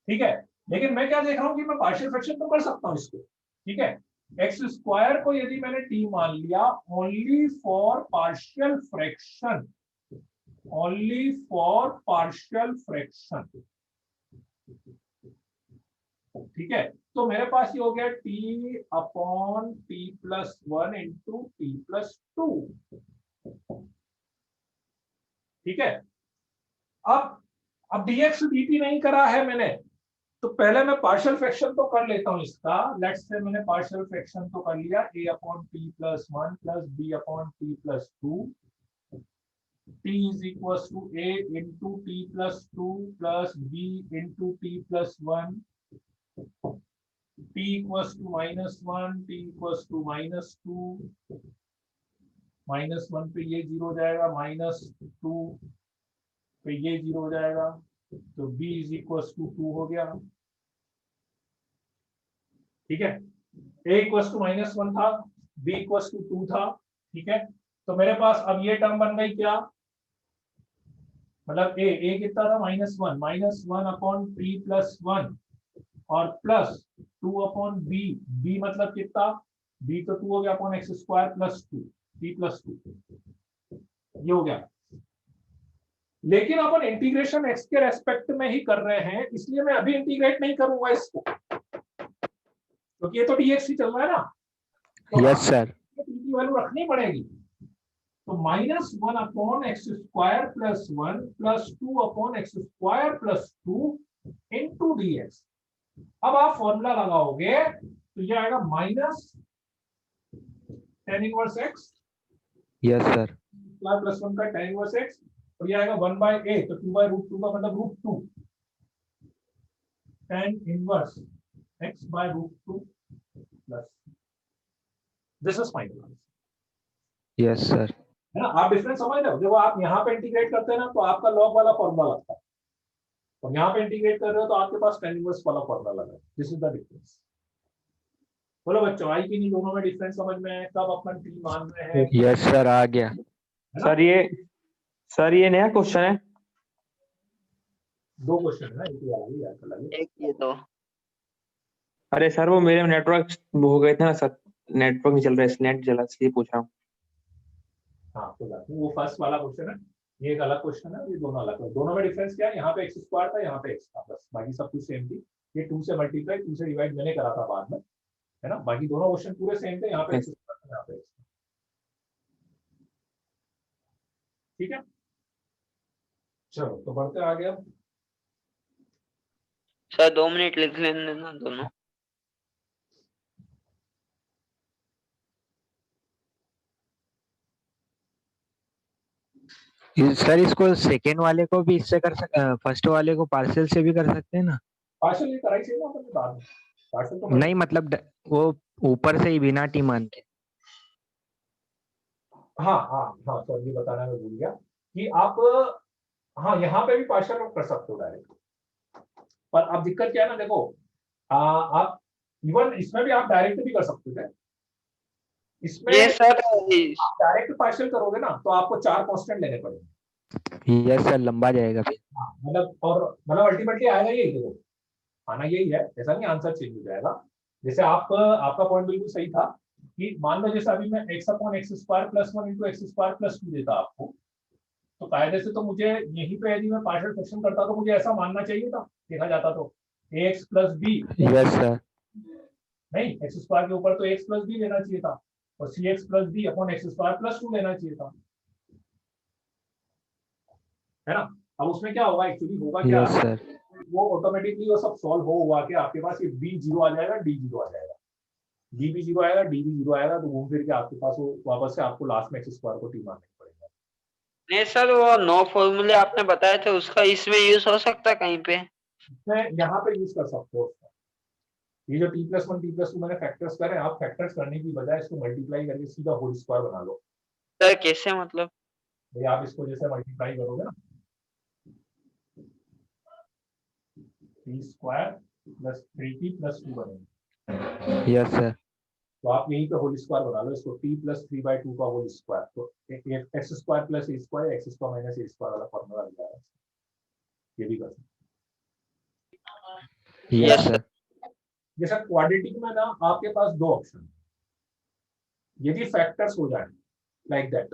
ठीक है, लेकिन मैं क्या देख रहा हूं कि मैं पार्शियल फ्रैक्शन तो कर सकता हूं इसको। ठीक है, x² को यदि मैंने t मान लिया only for partial fraction, only for partial fraction. ठीक है, तो मेरे पास ये हो गया t/t+1 × t+2। ठीक है, अब dx dt नहीं करा है मैंने, तो पहले मैं पार्शियल फ्रैक्शन तो कर लेता हूं इसका। लेट्स से मैंने पार्शियल फ्रैक्शन तो कर लिया a/t+1 + b/t+2, t = a × t+2 + b × t+1, t = -1, t = -2, -1 पे ये 0 हो जाएगा, -2 पे ये 0 हो जाएगा, तो b = 2 हो गया। ठीक है, a = -1 था, b = 2 था। ठीक है, तो मेरे पास अब ये टर्म बन गई क्या, मतलब a कितना था, -1, -1/t+1 और +2/b, b मतलब कितना, b तो 2 हो गया अपॉन x² + 2 t+2, ये हो गया। लेकिन अपन इंटीग्रेशन x के रेस्पेक्ट में ही कर रहे हैं, इसलिए मैं अभी इंटीग्रेट नहीं करूंगा इसको, क्योंकि ये तो dx ही चल रहा है ना। तो यस सर। t की वैल्यू रखनी पड़ेगी, तो -1/x² + 1 + 2/x² + 2 × dx। अब आप फॉर्मूला लगाओगे तो ये आएगा -tan−1x यस सर। +1 का tan−1x, और ये आएगा 1/a, तो 2/√2 का मतलब √2 tan−1x/√2 plus this is final answer. Yes sir. है ना, आप डिफरेंस समझ रहे हो? देखो आप यहाँ पे इंटीग्रेट करते हैं ना, तो आपका लॉग वाला फॉर्मूला लगता है, और यहाँ पे इंटीग्रेट कर रहे हो तो आपके पास tan−1 वाला फॉर्मूला लगा है। This is the difference. बोलो बच्चों, आई कि नहीं दोनों में डिफरेंस समझ में है? कब अपन t मान रहे हैं? यस सर, आ गया। सर ये नया क्वेश्चन है। दो क्वेश्चन है ना, एक ये वाला, एक अलग है। एक ये तो अरे सर वो मेरे नेटवर्क हो गए थे ना सर, नेटवर्क नहीं चल रहा है, नेट चला, इसलिए पूछ रहा हूँ। हाँ कोई बात नहीं, वो फर्स्ट वाला क्वेश्चन है, ये एक अलग क्वेश्चन है, ये दोनों अलग है। दोनों में डिफरेंस क्या है, यहाँ पे x² था, यहाँ पे x था, बस बाकी सब कुछ सेम थी। ये 2 से मल्टीप्लाई 2 से डिवाइड मैंने करा था बाद में, है ना, बाकी दोनों क्वेश्चन पूरे सेम थे, यहाँ पे x² था, यहाँ पे x था। ठीक है, चलो तो बढ़ते आगे। अब सर 2 मिनट लिख लेने देना दोनों। सर इसको सेकेंड वाले को भी इससे कर फर्स्ट वाले को पार्शियल से भी कर सकते हैं ना? पार्शियल ये कराई चाहिए ना अपन ने बाद में, पार्शियल तो नहीं मतलब वो ऊपर से ही बिना टी मान के। हाँ हाँ हाँ, तो ये बताना मैं भूल गया कि आप, हाँ यहाँ पे भी पार्शियल कर सकते हो डायरेक्ट, पर अब दिक्कत क्या है ना, देखो आप इवन इसमें भी आप डायरेक्ट भी कर सकते थे। इसमें ये सर डायरेक्ट पार्शियल करोगे ना तो आपको 4 कांस्टेंट लेने पड़ेंगे, यस सर, लंबा जाएगा फिर। मतलब अल्टीमेटली आएगा यही, देखो आना यही है, ऐसा नहीं आंसर चेंज हो जाएगा। जैसे आपका पॉइंट बिल्कुल सही था कि मान लो जैसे अभी मैं x upon x square plus 1 into x square plus 2 देता आपको, तो कायदे से तो मुझे यहीं पे यदि मैं पार्शियल फ्रैक्शन करता तो मुझे ऐसा मानना चाहिए था, देखा जाता तो ax plus B, yes sir. नहीं एक्स स्क्वायर के ऊपर तो एक्स प्लस बी लेना चाहिए था, और c x plus b upon x square plus 2 लेना चाहिए था, है ना। अब उसमें क्या होगा, एक्चुअली होगा क्या, यस सर। वो ऑटोमेटिकली वो सब सॉल्व हो हुआ के आपके पास ये बी जीरो आ जाएगा, डी जीरो आ जाएगा, डी भी जीरो आएगा, डी भी जीरो आएगा, तो घूम फिर के आपके पास वो वापस से आपको लास्ट में एक्स स्क्वायर को टी मारना पड़ेगा। नहीं सर, वो 9 फॉर्मूले आपने बताए थे उसका इसमें यूज हो सकता है कहीं पे? मैं यहाँ पे यूज कर सकते हो ये जो टी प्लस 1 टी प्लस 2 मैंने फैक्टर्स करे, आप फैक्टर्स करने की बजाय इसको मल्टीप्लाई करके सीधा होल स्क्वायर बना लो। सर कैसे मतलब? भाई आप इसको जैसे मल्टीप्लाई करोगे ना, T square plus 3t plus 2 बनेगा, यस सर। तो आप यहीं पे होल स्क्वायर बना लो इसको, t प्लस 3/2 का होल स्क्वायर, तो एक्स स्क्वायर प्लस ए स्क्वायर, एक्स स्क्वायर माइनस ए स्क्वायर वाला फॉर्मूला आ जाएगा, ये भी कर सकते यस Yes, सर। जैसा क्वाड्रेटिक में ना आपके पास दो ऑप्शन, यदि फैक्टर्स हो जाए लाइक दैट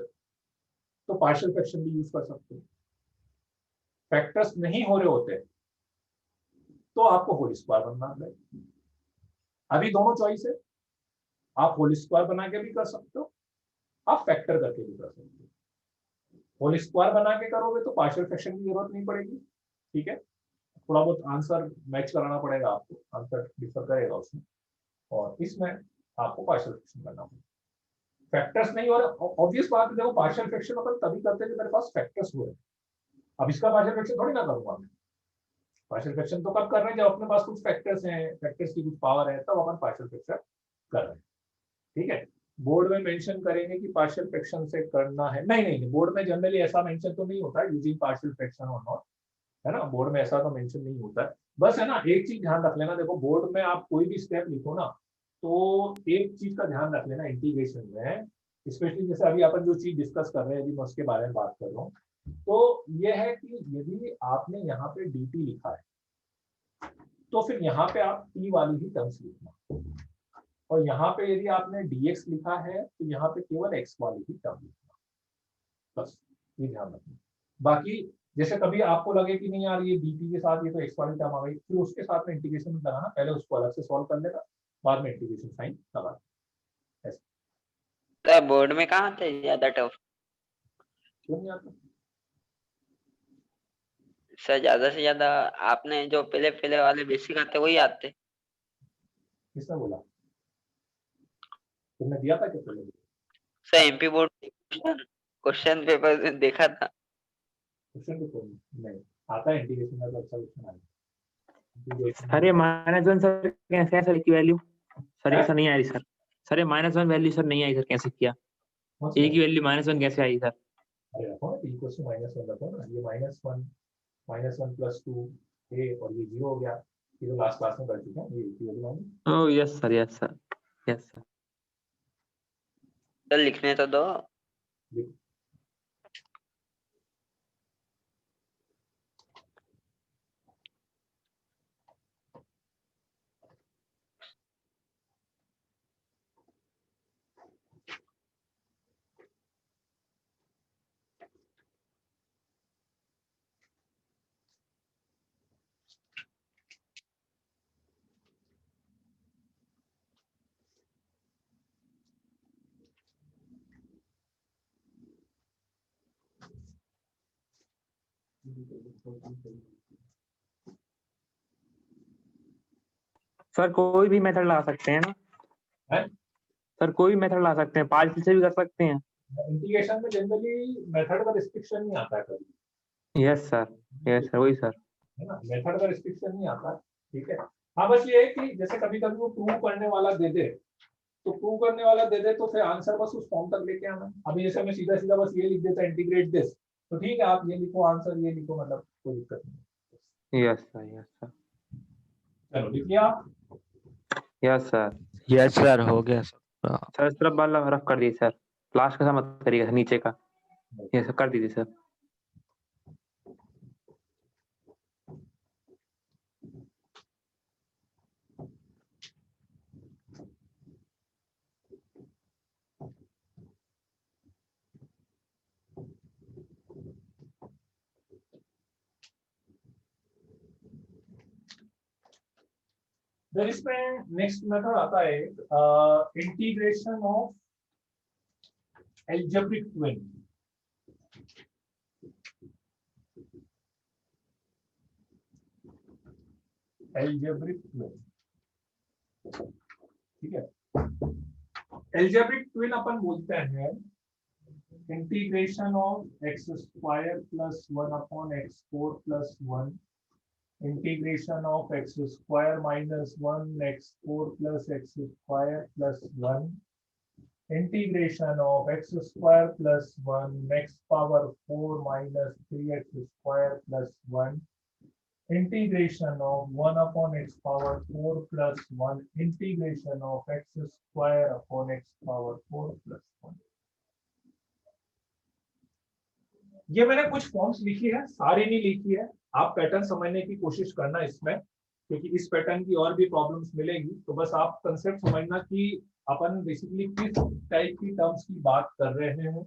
तो पार्शियल फ्रैक्शन भी यूज कर सकते हो, फैक्टर्स नहीं हो रहे होते तो आपको होल स्क्वायर बनना है। अभी दोनों चॉइस है, आप होल स्क्वायर बना के भी कर सकते हो, आप फैक्टर करके भी कर सकते हो। होल स्क्वायर बना के करोगे तो पार्शियल फ्रैक्शन की जरूरत नहीं पड़ेगी, ठीक है, थोड़ा बहुत आंसर मैच कराना पड़ेगा आपको, आंसर डिफर करेगा उसमें, और इसमें आपको पार्शियल फ्रैक्शन करना पड़ेगा। फैक्टर्स नहीं, और ऑब्वियस बात है, देखो पार्शियल फ्रैक्शन अपन तभी करते हैं जब मेरे पास फैक्टर्स हुए। अब इसका पार्शियल फ्रैक्शन थोड़ी ना करूंगा मैं, पार्शियल फ्रैक्शन तो कब कर रहे हैं जब अपने पास कुछ फैक्टर्स हैं, फैक्टर्स की कुछ पावर है, तब अपन पार्शियल फ्रैक्शन कर रहे हैं, ठीक है। बोर्ड में मेंशन करेंगे कि पार्शियल फ्रैक्शन से करना है, नहीं नहीं बोर्ड में जनरली ऐसा मेंशन तो नहीं होता है यूजिंग पार्शियल फ्रैक्शन और नॉट, है ना, बोर्ड में ऐसा तो मेंशन नहीं होता है। बस है ना, एक चीज ध्यान रख लेना, देखो बोर्ड में आप कोई भी स्टेप लिखो ना, तो एक चीज का ध्यान रख लेना इंटीग्रेशन में, स्पेशली जैसे अभी अपन जो चीज डिस्कस कर रहे हैं, अभी मैं उसके बारे में बात कर रहा हूँ, तो ये है कि यदि आपने यहाँ पे dt लिखा है तो फिर यहाँ पे आप t वाली ही टर्म्स लिखना, और यहाँ पे यदि आपने dx लिखा है तो यहाँ पे केवल x वाली ही टर्म लिखना, बस ये ध्यान रखना। बाकी जैसे कभी आपको लगे कि नहीं यार ये dt के साथ ये तो x वाली टर्म आ गई, फिर उसके साथ में इंटीग्रेशन लगाना, पहले उसको अलग से सॉल्व कर लेना, बाद में इंटीग्रेशन साइन लगा, सर बोर्ड में कहाँ थे ज्यादा टफ? क्यों नहीं आता? सर ज्यादा से ज्यादा आपने जो पहले पहले वाले बेसिक आते वही आते। किसने बोला, तुमने दिया था क्या पहले? Sir MP board question paper में देखा था। क्वेश्चन तो नहीं आता है, इंटीग्रेशन का तो अच्छा क्वेश्चन आया। अरे -1 सर कैसे है सर की वैल्यू? सर ऐसा नहीं आ रही सर। सर ये -1 वैल्यू सर नहीं आई सर, कैसे किया? ए की वैल्यू -1 कैसे आई सर? अरे रखो ना इक्वल टू -1 रखो ना, ये -1 प्लस 2 ए और ये 0 हो गया, ये तो लास्ट क्लास में कर चुके हैं, ये equal to oh yes sir, yes sir, yes sir. Sir लिखने तो दो। सर कोई भी मेथड लगा सकते हैं ना? है। सर कोई भी मेथड लगा सकते हैं, पार्शियल से भी कर सकते हैं। इंटीग्रेशन में जनरली मेथड का रिस्ट्रिक्शन नहीं आता है कभी, यस सर, वही सर। है ना, मेथड का रिस्ट्रिक्शन नहीं आता, ठीक है। हाँ बस ये है कि जैसे कभी कभी वो प्रूव करने वाला दे दे, तो प्रूव करने वाला दे दे तो फिर आंसर बस उस फॉर्म तक लेके आना। अभी जैसे मैं सीधा सीधा बस ये लिख देता इंटीग्रेट दिस, तो ठीक है आप ये लिखो आंसर, ये लिखो, मतलब कोई दिक्कत नहीं। यस सर, यस सर, चलो लिख लिया आप? Yes sir. यस सर, हो गया सर। सर इस तरफ वाला रफ कर दिए सर, लास्ट का मत करिएगा, नीचे का ये सब कर दीजिए सर। देन इसमें नेक्स्ट मेथड आता है integration of algebraic twin. Algebraic twin, ठीक है। एल्जेब्रिक ट्विन अपन बोलते हैं integration of x square plus 1 upon x 4 plus 1 integration of x square minus 1 x 4 plus x square plus 1 integration of x square plus 1 x power 4 minus 3 x square plus 1 integration of 1 upon x power 4 plus 1 integration of x square upon x power 4 plus 1। ये मैंने कुछ forms लिखी है, सारी नहीं लिखी है। आप पैटर्न समझने की कोशिश करना इसमें, क्योंकि इस पैटर्न की और भी प्रॉब्लम्स मिलेगी। तो बस आप कंसेप्ट समझना कि अपन बेसिकली किस टाइप की टर्म्स की बात कर रहे हैं,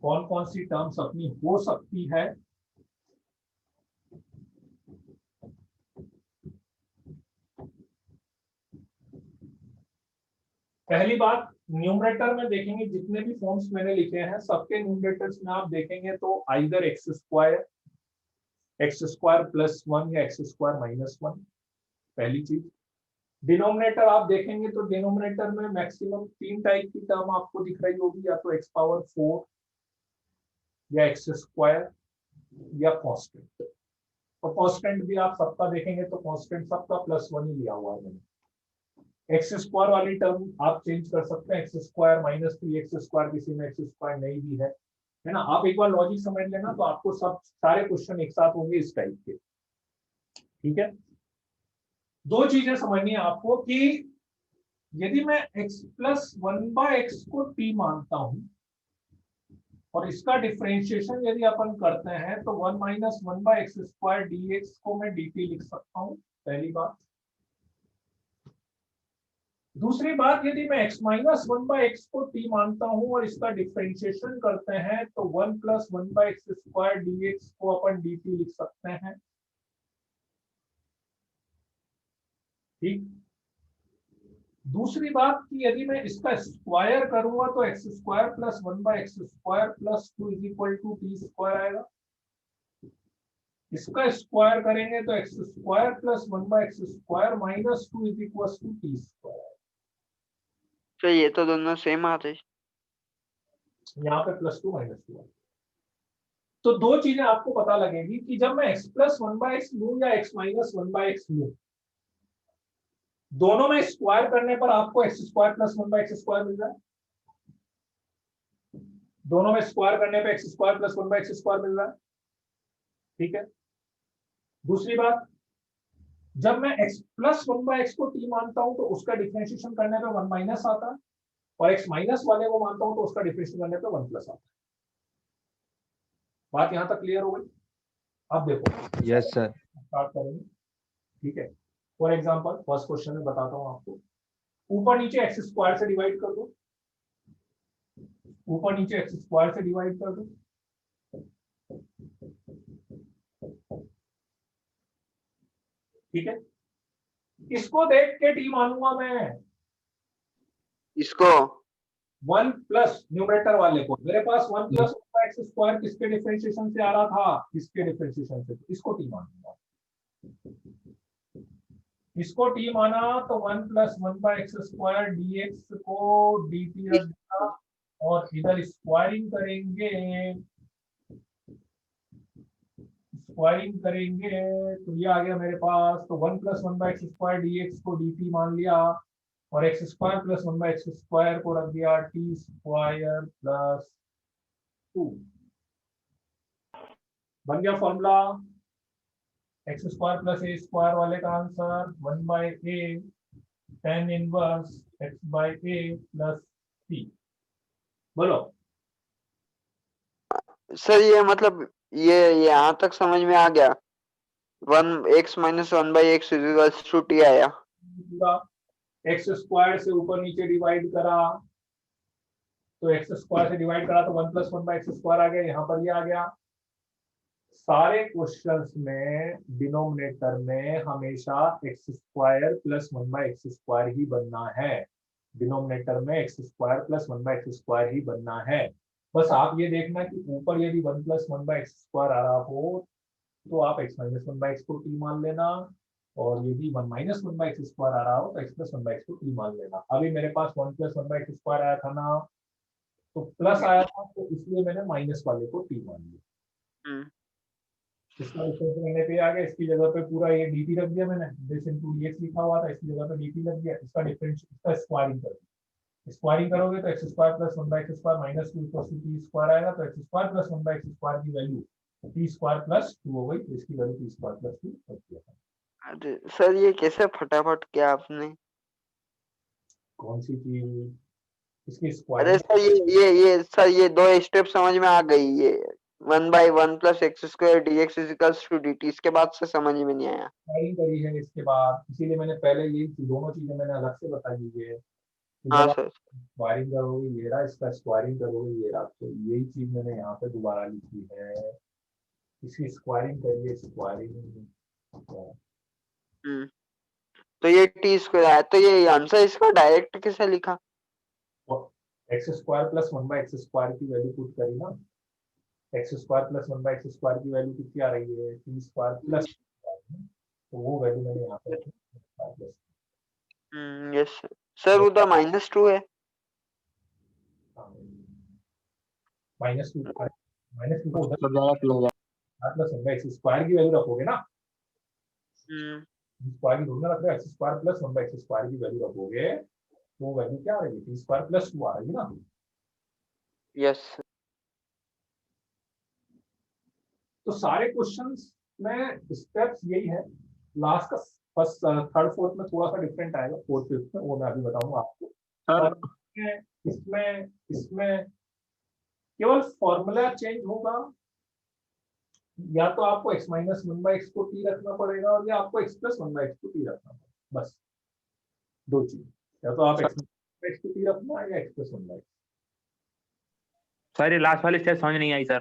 कौन कौन सी टर्म्स अपनी हो सकती है। पहली बात, न्यूमरेटर में देखेंगे जितने भी फॉर्म्स मैंने लिखे हैं सबके न्यूमरेटर्स में आप देखेंगे तो आइदर एक्स स्क्वायर प्लस 1 या एक्स स्क्वायर माइनस 1, पहली चीज। डिनोमिनेटर आप देखेंगे तो डिनोमिनेटर में मैक्सिमम 3 टाइप की टर्म आपको दिख रही होगी, या तो एक्स पावर 4 या एक्स स्क्वायर या कांस्टेंट। तो कांस्टेंट भी आप सबका देखेंगे तो कांस्टेंट सबका +1 ही लिया हुआ है मैंने। एक्स स्क्वायर वाली टर्म आप चेंज कर सकते हैं, x square minus 3 x square, किसी में एक्स स्क्वायर नहीं भी है ना। आप एक बार लॉजिक समझ लेना तो आपको सब सारे क्वेश्चन एक साथ होंगे इस टाइप के, ठीक है। दो चीजें समझनी है आपको कि यदि मैं x प्लस 1/x को t मानता हूं और इसका डिफरेंशिएशन यदि अपन करते हैं तो 1 माइनस 1/x स्क्वायर dx को मैं dt लिख सकता हूं, पहली बात। दूसरी बात, यदि मैं x माइनस 1/x को t मानता हूं और इसका डिफरेंशिएशन करते हैं तो 1 प्लस 1/x स्क्वायर dx को अपन dt लिख सकते हैं, ठीक। दूसरी बात कि यदि मैं इसका स्क्वायर करूंगा तो x square plus 1/x square plus 2 is equal to t square आएगा। इसका स्क्वायर करेंगे तो x square plus 1/x square minus 2 is equal to t square. तो ये तो दोनों सेम आते हैं। यहाँ पे +2 -2 है। तो दो चीजें आपको पता लगेगी कि जब मैं x प्लस 1/x लूं या x माइनस 1/x लूं, दोनों में स्क्वायर करने पर आपको x square plus 1/x square मिल रहा है। दोनों में स्क्वायर करने पे x square plus 1/x square मिल रहा है, ठीक है। दूसरी बात, जब मैं x प्लस 1/x को t मानता हूं तो उसका डिफरेंशिएशन करने पे 1 माइनस आता है, और x माइनस वाले को मानता हूं तो उसका डिफरेंशिएशन करने पे 1 प्लस आता है। बात यहां तक क्लियर हो गई? अब देखो, यस सर। स्टार्ट करेंगे, ठीक है। फॉर एग्जांपल फर्स्ट क्वेश्चन में बताता हूं आपको, ऊपर नीचे एक्स स्क्वायर से डिवाइड कर दो, ऊपर नीचे एक्स स्क्वायर से डिवाइड कर दो, ठीक है। इसको देख के टी मानूंगा मैं, इसको 1 प्लस न्यूमरेटर वाले को। मेरे पास 1 प्लस एक्स स्क्वायर किसके डिफरेंशिएशन से आ रहा था, इसके डिफरेंशिएशन से, तो इसको टी मानूंगा। इसको टी माना तो 1 प्लस 1/x स्क्वायर dx को dt रख दिया, और इधर स्क्वायरिंग करेंगे, स्क्वायरिंग करेंगे तो ये आ गया मेरे पास। तो 1 प्लस 1/x स्क्वायर dx को dt मान लिया, और x square plus 1/x square को रख दिया t स्क्वायर प्लस 2। बन गया फॉर्मूला एक्स स्क्वायर प्लस ए स्क्वायर वाले का answer 1/a tan inverse x/a plus c। बोलो सर, ये मतलब ये यहाँ तक समझ में आ गया। 1x minus 1/x equals to t आया। एक्स स्क्वायर से ऊपर नीचे डिवाइड करा तो एक्स स्क्वायर से डिवाइड करा तो 1 प्लस 1/x स्क्वायर आ गया, यहाँ पर ये आ गया। सारे क्वेश्चंस में डिनोमिनेटर में हमेशा एक्स स्क्वायर प्लस 1/x² ही बनना है। डिनोमिनेटर में एक्स स्क्वायर प्लस 1/x² ही बनना है। बस आप ये देखना कि ऊपर यदि 1 + 1/x² आ रहा हो तो आप x - 1/x को t मान लेना, और यदि 1 - 1/x² आ रहा हो तो x + 1/x को t मान लेना। अभी मेरे पास 1 + 1/x² आया था ना, तो प्लस आया था, तो इसलिए मैंने माइनस वाले को t मान लिया। इसका डिफरेंस मैंने पे आ गया, इसकी जगह पे पूरा ये dt रख दिया मैंने, दिस इनटू dx लिखा हुआ था, इसकी जगह पे dt लग गया। इसका डिफरेंस, इसका स्क्वायरिंग कर दिया। स्क्वायरिंग करोगे तो x² + 1/x² - 2 = t² आएगा, तो x² + 1/x² की वैल्यू t² + 2 हो गई, तो इसकी वैल्यू t² + 2 रख दिया। अरे सर ये कैसे फटाफट किया आपने? कौन सी चीज? इसकी अरे स्क्वायरिंग। सर ये सर ये 2 स्टेप समझ में आ गई। ये 1/1 + x² dx = dt, इसके बाद से समझ में नहीं आया। स्क्वायरिंग करी है इसके बाद, इसीलिए मैंने पहले ये दोनों चीजें मैंने अलग से बताई है कि हाँ जब आप सर। स्क्वायरिंग करोगे ये रहा, इसका स्क्वायरिंग करोगे ये रहा, तो यही चीज मैंने यहाँ पे दोबारा लिखी है। इसकी स्क्वायरिंग करिए, स्क्वायरिंग। तो ये t² आया, तो ये आंसर इसका डायरेक्ट कैसे लिखा? x² + 1/x² की वैल्यू पुट करी ना, x² + 1/x² की वैल्यू कितनी आ रही है, t² +, तो वो वैल्यू मैंने यहाँ पे रखी। यस सर, उधर -2 है। -2 को उधर सब ज्यादा क्लोज है। प्लस 1/x² की वैल्यू रखोगे ना, स्क्वायर की ढूंढना रख रहे हो, x² + 1/x² की वैल्यू रखोगे तो वैल्यू क्या आ रही है, t² + 2 आ रही है ना। यस। तो सारे क्वेश्चंस में स्टेप्स यही है। लास्ट का फर्स्ट, थर्ड, फोर्थ में थोड़ा सा डिफरेंट आएगा, फोर्थ फिफ्थ में वो मैं अभी बताऊंगा आपको। सर और इसमें इसमें केवल फॉर्मूला चेंज होगा, या तो आपको x - 1/x को t रखना पड़ेगा, और या आपको x + 1/x को t रखना पड़ेगा। बस दो चीज, या तो आप x - 1/x को t रखना है या x + 1/x। सर ये लास्ट वाली स्टेप समझ नहीं आई सर।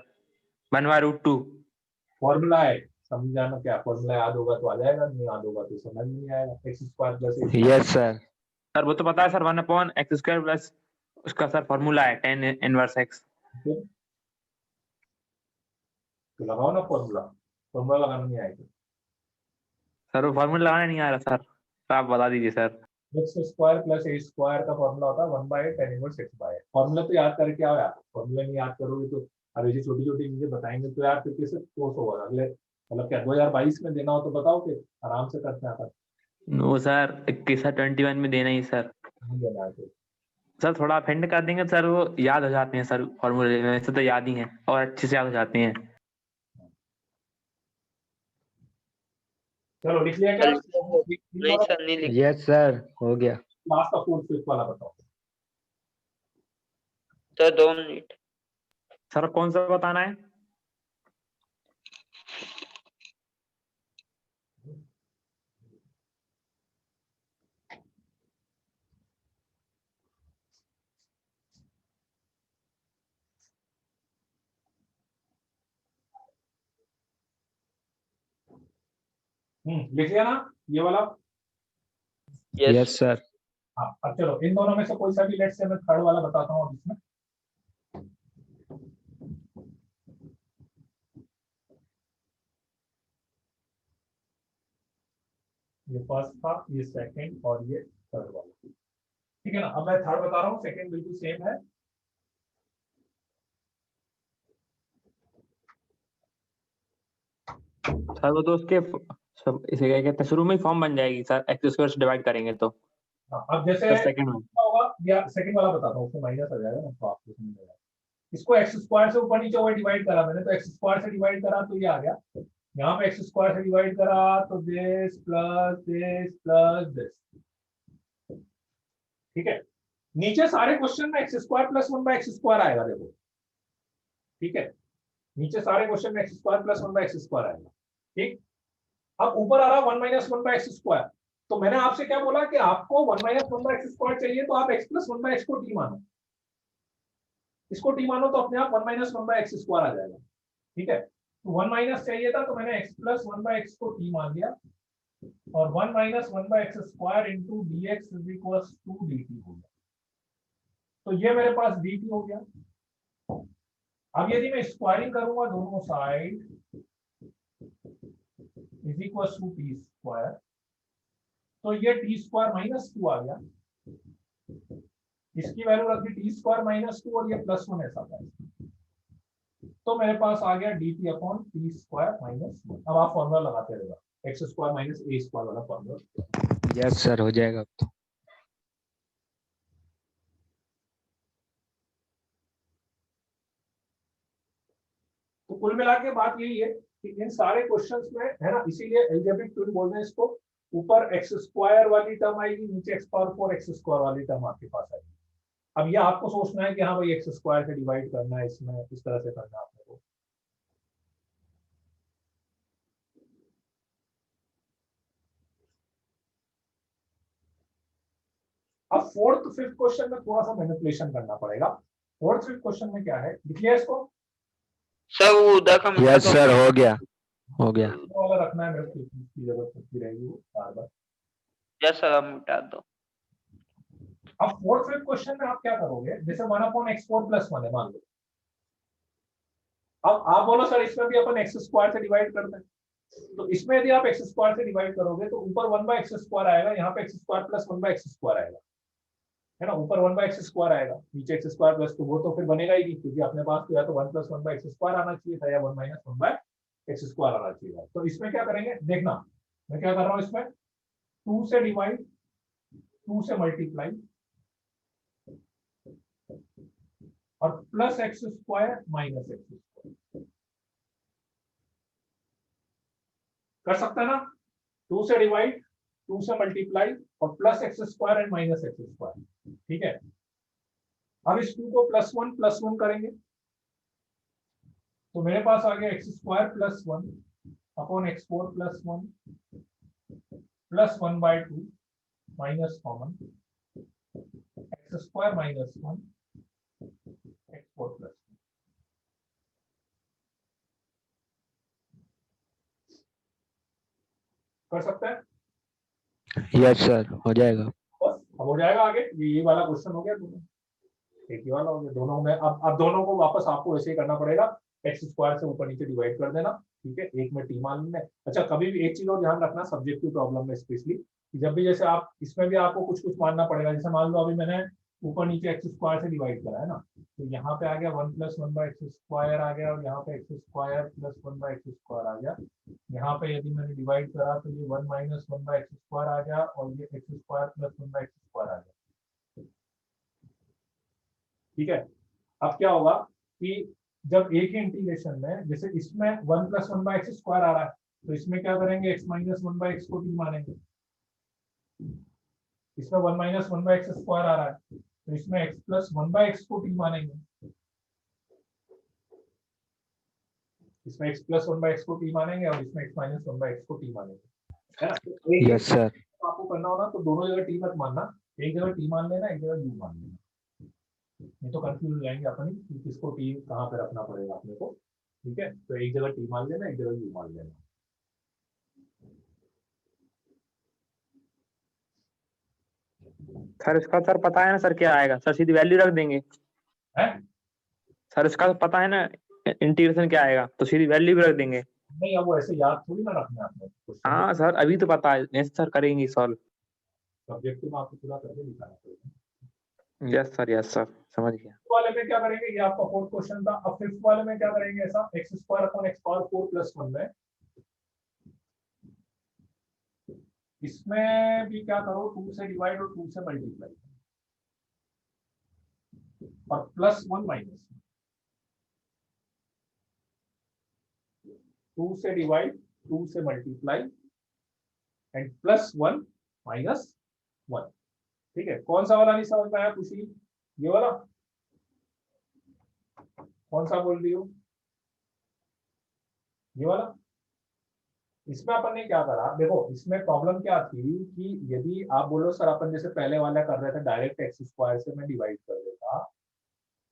1/√2 फॉर्मूला है, समझाना क्या, फॉर्मूला याद होगा तो आ जाएगा, नहीं याद होगा तो समझ नहीं आएगा। x² + 8। Yes sir. सर वो तो पता है सर, 1/x² प्लस उसका सर फॉर्मूला है tan इनवर्स x। तो लगाओ ना फॉर्मूला, फॉर्मूला लगाना नहीं आएगा। सर वो फॉर्मूला लगाने नहीं आ रहा सर, तो आप बता दीजिए सर। x² + 8² का फॉर्मूला होता है 1/tan इनवर्स x/8। फॉर्मूला तो याद करके आओ यार, फॉर्मूला नहीं याद करोगे तो अब ये छोटी छोटी चीजें बताएंगे तो यार फिर कैसे कोर्स होगा अगले, मतलब क्या 2022 में देना हो तो बताओ, फिर आराम से करते हैं। वो सर 21 21 में देना ही सर। नहीं देना है फिर। सर थोड़ा आप हिंट कर देंगे सर, वो याद हो जाते हैं सर फॉर्मूले, वैसे तो याद ही हैं और अच्छे से याद हो जाते हैं। चलो लिख लिया क्या? नहीं सर, नहीं लिखा। यस सर, हो गया। लास्ट का फोर्थ फिफ्थ वाला बताओ। Sir 2 minute. सर कौन सा बताना है? लिख लिया ना ये वाला? Yes sir. हाँ, अब चलो इन दोनों में से कोई सा भी, लेट्स से मैं थर्ड वाला बताता हूँ अब इसमें। ये फर्स्ट था, ये सेकंड, और ये थर्ड वाला। ठीक है ना। अब मैं थर्ड बता रहा हूँ, सेकंड बिल्कुल सेम है। सर वो तो उसके सब इसे क्या कहते हैं, शुरू में ही फॉर्म बन जाएगी सर, x² से डिवाइड करेंगे तो। हाँ, अब जैसे सर सेकंड में क्या होगा, या सेकंड वाला बताता हूँ, उसमें माइनस आ जाएगा ना, तो आपको समझ आएगा। इसको x² से ऊपर नीचे हुआ डिवाइड करा मैंने, तो x² से डिवाइड करा तो ये आ गया। यहाँ पे x² से डिवाइड करा तो this plus this plus this. ठीक है। नीचे सारे क्वेश्चन में x² + 1/x² आएगा, देखो। ठीक है, नीचे सारे क्वेश्चन में x² + 1/x² आएगा। ठीक। अब ऊपर आ रहा 1 - 1/x²। तो मैंने आपसे क्या बोला कि आपको 1 - 1/x² चाहिए, तो आप x + 1/x को t मानो। इसको t मानो तो अपने आप 1 - 1/x² आ जाएगा। ठीक है। तो 1 माइनस चाहिए था तो मैंने x प्लस 1/x को t मान लिया और 1 minus 1/x square into D X is equal to D T हो गया। तो ये मेरे पास डी टी हो गया। अब यदि मैं स्क्वायरिंग करूंगा दोनों side is equal to T square, तो ये टी स्क्वायर माइनस 2 आ गया, इसकी वैल्यू रख दी टी स्क्वायर माइनस 2 और ये प्लस 1 ऐसा था, तो मेरे पास आ गया D T upon T square minus 1। अब आप फॉर्मूला लगाते रहेगा, एक्स स्क्वायर माइनस ए स्क्वायर वाला फॉर्मूला। यस सर, हो जाएगा। तो कुल मिला के बात यही है कि इन सारे क्वेश्चंस में है ना, इसीलिए एल्जेब्रिक ट्विन बोलते हैं इसको, ऊपर एक्स स्क्वायर वाली टर्म आएगी, नीचे एक्स पावर 4 एक्स स्क्वायर वाली टर्म आपके पास आएगी। अब ये आपको सोचना है कि हाँ भाई एक्स स्क्वायर से डिवाइड करना है, इसमें इस तरह से करना है आपको। अब फोर्थ फिफ्थ क्वेश्चन में थोड़ा सा मैनिपुलेशन करना पड़ेगा। फोर्थ फिफ्थ क्वेश्चन में क्या है, लिख लिया इसको? सर वो उधर का यस सर, हो गया हो गया। वो वाला रखना है, मेरे को इसकी जरूरत होती रहेगी वो बार बार। यस सर, अब मिटा दो। अब फोर्थ फिफ्थ क्वेश्चन में आप क्या करोगे, जैसे 1/x4 + 1 है मान लो। अब आप बोलो सर इसमें भी अपन एक्स स्क्वायर से डिवाइड करते हैं, तो इसमें यदि आप एक्स स्क्वायर से डिवाइड करोगे तो ऊपर 1/x² आएगा, यहाँ पे x स्क्वायर प्लस 1/x² आएगा, है ना। ऊपर 1/x² आएगा, नीचे x स्क्वायर प्लस, तो वो तो फिर बनेगा ही नहीं, क्योंकि अपने पास तो या तो 1 + 1/x² आना चाहिए था या 1 - 1/x² आना चाहिए। तो इसमें क्या करेंगे देखना, मैं क्या कर रहा हूँ, इसमें 2 से डिवाइड, 2 से मल्टीप्लाई और प्लस x² माइनस x²। कर सकता है ना, 2 से डिवाइड, 2 से मल्टीप्लाई और plus x² and minus x²। ठीक है, अब इस 2 को +1 करेंगे तो मेरे पास आ गया x² + 1 upon x4 + 1 plus 1/2 minus common x² - 1 x4 + 1। कर सकते हैं? यस सर, हो जाएगा। बस अब हो जाएगा आगे। ये वाला क्वेश्चन हो गया, दोनों एक ही वाला हो गया दोनों में। अब दोनों को वापस आपको ऐसे ही करना पड़ेगा, x² से ऊपर नीचे डिवाइड कर देना, ठीक है, एक में t मान लेना। अच्छा, कभी भी एक चीज और ध्यान रखना सब्जेक्टिव प्रॉब्लम में स्पेशली, जब भी जैसे आप इसमें भी आपको कुछ कुछ मानना पड़ेगा। जैसे मान लो अभी मैंने ऊपर नीचे x² से डिवाइड करा है ना, तो यहाँ पे आ गया 1 + 1/x² आ गया और यहाँ पे x² + 1/x² आ गया। यहाँ पे यदि मैंने डिवाइड करा तो ये 1 - 1/x² आ गया और ये x² + 1/x² आ गया। ठीक है, अब क्या होगा कि जब एक ही इंटीग्रेशन में, जैसे इसमें 1 + 1/x² आ रहा है, तो इसमें क्या करेंगे, x - 1/x को t मानेंगे। इसमें 1 - 1/x² आ रहा है, तो इसमें x + 1/x को t मानेंगे। इसमें x + 1/x को t मानेंगे और इसमें x - 1/x को t मानेंगे, है ना। तो एक यस सर। आपको करना होना तो दोनों जगह t मत मानना, एक जगह t मान लेना, एक जगह u मान लेना, नहीं तो कंफ्यूज हो जाएंगे अपन कि किसको t कहाँ पे रखना पड़ेगा अपने को। ठीक है, तो एक जगह t मान लेना, एक जगह u मान लेना। सर इसका सर पता है ना सर क्या आएगा, सर सीधी वैल्यू रख देंगे। है सर इसका तो पता है ना इंटीग्रेशन क्या आएगा, तो सीधी वैल्यू भी रख देंगे। नहीं, अब वो ऐसे याद थोड़ी ना रखना है आपने क्वेश्चन, हाँ सर, अभी तो पता है, नेक्स्ट सर करेंगे सॉल्व। सब्जेक्टिव में आपको पूरा करके दिखाना पड़ेगा। यस सर, समझ गया। वाले में क्या करेंगे, ये आपका फोर्थ क्वेश्चन था। अब फिफ्थ वाले में क्या करेंगे, ऐसा x² अपॉन x पावर 4 + 1 में, इसमें भी क्या करो, 2 से डिवाइड और 2 से मल्टीप्लाई और +1 माइनस 2 से डिवाइड, 2 से मल्टीप्लाई एंड +1 माइनस 1। ठीक है, कौन सा वाला नहीं समझ में आया खुशी, ये वाला कौन सा बोल रही हो, ये वाला। इसमें अपन ने क्या करा, देखो इसमें प्रॉब्लम क्या थी कि यदि आप बोलो सर अपन जैसे पहले वाला कर रहे थे डायरेक्ट x² से मैं डिवाइड कर देता,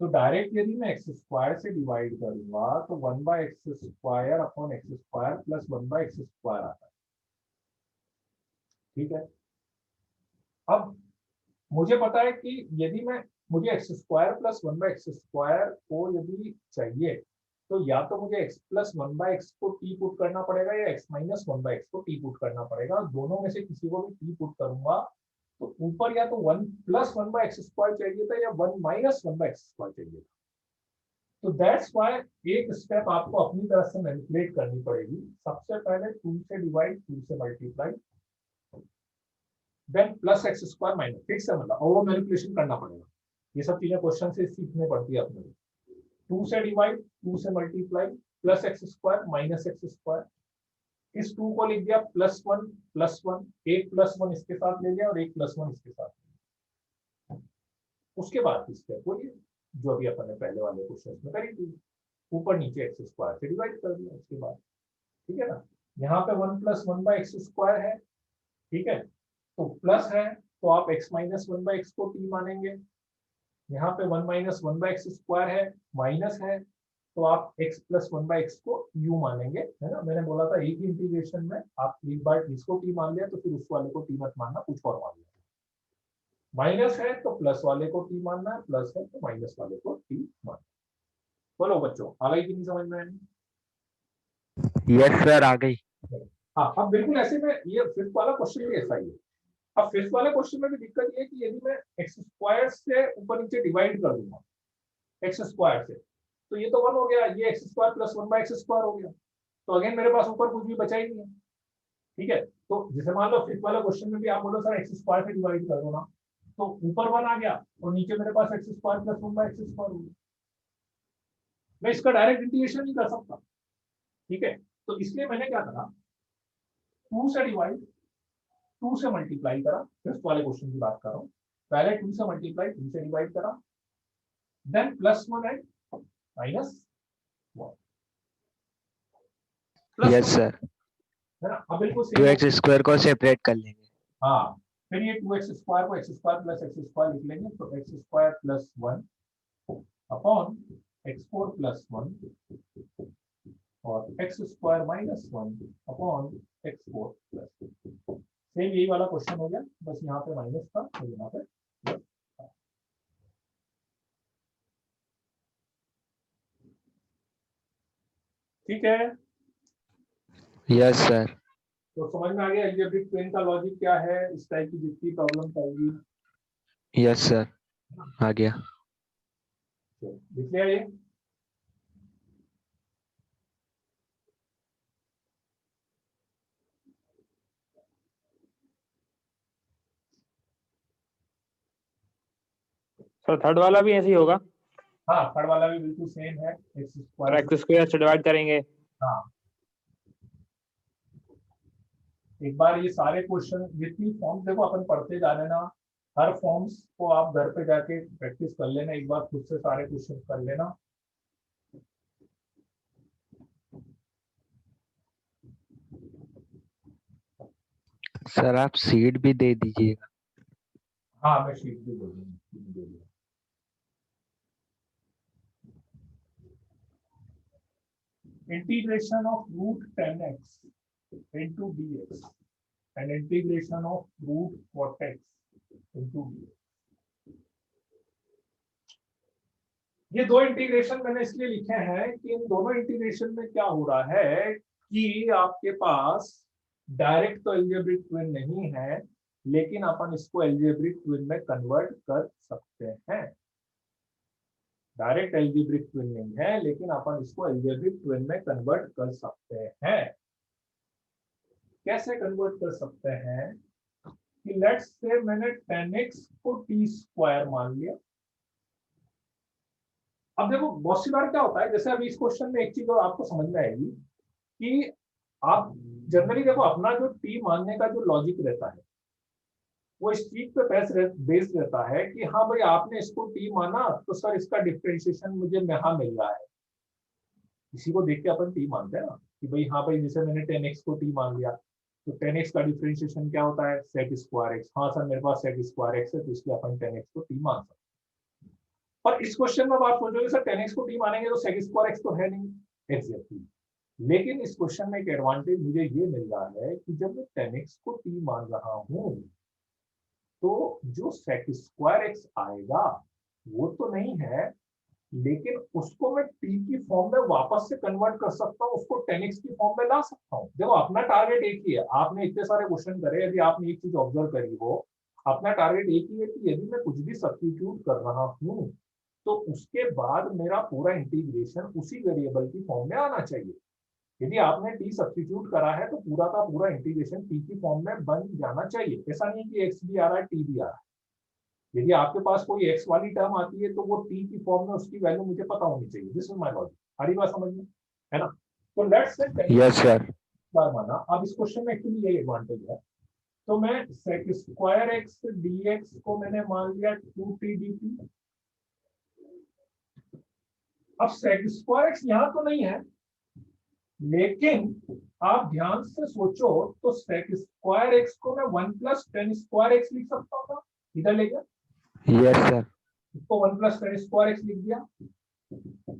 तो डायरेक्ट यदि मैं एक्स स्क्वायर से डिवाइड करूंगा तो 1/x² upon x square plus 1/x² आता है। ठीक है, अब मुझे पता है कि यदि मुझे x² प्लस 1/x² को यदि चाहिए तो या तो मुझे x प्लस 1/x को t पुट करना पड़ेगा या x माइनस 1/x को t पुट करना पड़ेगा। दोनों में से किसी को भी t पुट करूंगा तो ऊपर या तो 1 प्लस 1/x² चाहिए था या 1 माइनस 1/x² चाहिए था। तो दैट्स व्हाई एक स्टेप आपको अपनी तरफ से मैनिपुलेट करनी पड़ेगी। सबसे पहले 2 से डिवाइड, 2 से multiply, then plus x² minus, fix है मतलब, और वो मैनिपुलेशन करना पड़ेगा। ये सब चीजें क्वेश्चन से सीखने पड़ती है अपने। 2 से डिवाइड, 2 से multiply, plus x² minus x²। इस 2 को लिख दिया +1 +1, एक +1 इसके साथ ले लिया और एक +1 इसके साथ। उसके बाद की स्टेप वही है जो अभी अपन ने पहले वाले क्वेश्चन में करी थी, ऊपर नीचे x² से डिवाइड कर दिया उसके बाद। ठीक है ना, यहाँ पे 1 + 1/x² है। ठीक है, तो प्लस है तो आप x माइनस 1/x को t मानेंगे। यहाँ पे 1 माइनस 1/x² है, माइनस है तो आप x प्लस 1/x को u मानेंगे, है ना। मैंने बोला था एक ही इंटीग्रेशन में आप एक बार इसको t मान लिया तो फिर उस वाले को t मत मानना, कुछ और मान लिया। माइनस है तो प्लस वाले को t मानना है, प्लस है तो माइनस वाले को t मानना। बोलो बच्चों, आ गई कि नहीं समझ में आई? यस सर, आ गई। हाँ, अब बिल्कुल ऐसे में ये फिफ्थ वाला क्वेश्चन भी ऐसा ही है। अब फिफ्थ वाले क्वेश्चन में भी दिक्कत ये है कि यदि मैं x² से ऊपर नीचे डिवाइड कर दूंगा x² से, तो ये तो 1 हो गया, ये x² प्लस 1/x² हो गया, तो अगेन मेरे पास ऊपर कुछ भी बचा ही नहीं है। ठीक है, तो जैसे मान लो फिफ्थ वाला क्वेश्चन में भी आप बोलो सर x² से डिवाइड कर दो ना, तो ऊपर 1 आ गया और नीचे मेरे पास x² प्लस 1/x² हो गया। मैं इसका डायरेक्ट इंटीग्रेशन नहीं कर सकता। ठीक है, तो इसलिए मैंने क्या करा, 2 से डिवाइड, 2 से मल्टीप्लाई करा। फिफ्थ वाले क्वेश्चन की बात कर रहा हूँ, पहले 2 से मल्टीप्लाई, 2 से डिवाइड करा, देन +1 एंड -1 यस सर, है ना। अब बिल्कुल सेम 2x² को सेपरेट कर लेंगे। हाँ, फिर ये 2x² को x² प्लस x² लिख लेंगे, तो x² plus 1 upon x4 plus 1 और x² minus 1 upon x4 plus 1। Same यही वाला क्वेश्चन हो गया, बस यहाँ पे माइनस था और यहाँ पे प्लस था। ठीक है, यस सर। तो समझ में आ गया अलजेब्रिक ट्विन का लॉजिक क्या है, इस टाइप की जितनी प्रॉब्लम आएगी। यस सर, आ गया। लिख लिया ये। सर थर्ड वाला भी ऐसे ही होगा, हाँ, थर्ड वाला भी बिल्कुल सेम है, और x² x² से डिवाइड करेंगे। हाँ, एक बार ये सारे क्वेश्चन जितनी फॉर्म देखो अपन पढ़ते जा रहे ना, हर फॉर्म्स को आप घर पे जाके प्रैक्टिस कर लेना, एक बार खुद से सारे क्वेश्चन कर लेना। सर आप सीट भी दे दीजिएगा। हाँ, मैं शीट भी दे दूंगा। Integration of √10x into dx and integration of √4x into dx। ये दो इंटीग्रेशन मैंने इसलिए लिखे हैं कि इन दोनों इंटीग्रेशन में क्या हो रहा है कि आपके पास डायरेक्ट तो अलजेब्रिक ट्विन नहीं है, लेकिन अपन इसको अलजेब्रिक ट्विन में कन्वर्ट कर सकते हैं। डायरेक्ट अलजेब्रिक ट्विन नहीं है, लेकिन अपन इसको अलजेब्रिक ट्विन में कन्वर्ट कर सकते हैं। कैसे कन्वर्ट कर सकते हैं कि लेट्स से मैंने 10x को t² मान लिया। अब देखो बहुत सी बार क्या होता है, जैसे अभी इस क्वेश्चन में एक चीज और आपको समझ में आएगी कि आप जनरली देखो अपना जो t मानने का जो लॉजिक रहता है वो इस चीज पे बेस्ड रहता है कि हाँ भाई आपने इसको t माना तो सर इसका डिफरेंशिएशन मुझे यहाँ मिल रहा है। इसी को देख के अपन t मानते हैं ना कि भाई हाँ भाई जैसे मैंने 10x को t मान लिया तो 10x का डिफरेंशिएशन क्या होता है, sec² x। हाँ सर मेरे पास sec² x है तो इसलिए अपन 10x को t मान सकते हैं। और इस क्वेश्चन में आप सोचोगे सर tan x को t मानेंगे तो sec स्क्वायर x तो है नहीं, एग्जैक्टली। लेकिन इस क्वेश्चन में एक एडवांटेज मुझे ये मिल रहा है कि जब मैं tan x को t मान रहा हूं तो जो sec स्क्वायर x आएगा वो तो नहीं है, लेकिन उसको मैं t की फॉर्म में वापस से कन्वर्ट कर सकता हूँ, उसको tan x की फॉर्म में ला सकता हूँ। देखो अपना टारगेट एक ही है, आपने इतने सारे क्वेश्चन करे, यदि आपने एक चीज ऑब्जर्व करी हो, अपना टारगेट एक ही है कि यदि मैं कुछ भी सब्स्टिट्यूट कर रहा हूँ तो उसके बाद मेरा पूरा इंटीग्रेशन उसी वेरिएबल की फॉर्म में आना चाहिए। यदि आपने t सब्स्टिट्यूट करा है तो पूरा का पूरा इंटीग्रेशन t की फॉर्म में बन जाना चाहिए। ऐसा नहीं कि x भी आ रहा है t भी आ रहा है। यदि आपके पास कोई x वाली टर्म आती है तो वो t की फॉर्म में उसकी वैल्यू मुझे पता होनी चाहिए। This is my logic. हरी बात समझ में है ना? तो लेट्स से यस सर। बार माना, अब इस क्वेश्चन में एक्चुअली यही एडवांटेज है। तो मैं sec स्क्वायर x dx को मैंने मान लिया 2t dt। अब sec स्क्वायर x यहाँ तो नहीं है, लेकिन आप ध्यान से सोचो तो sec स्क्वायर x को मैं 1 प्लस tan स्क्वायर x लिख सकता हूँ ना? इधर ले गया, यस सर। इसको 1 प्लस tan स्क्वायर x लिख दिया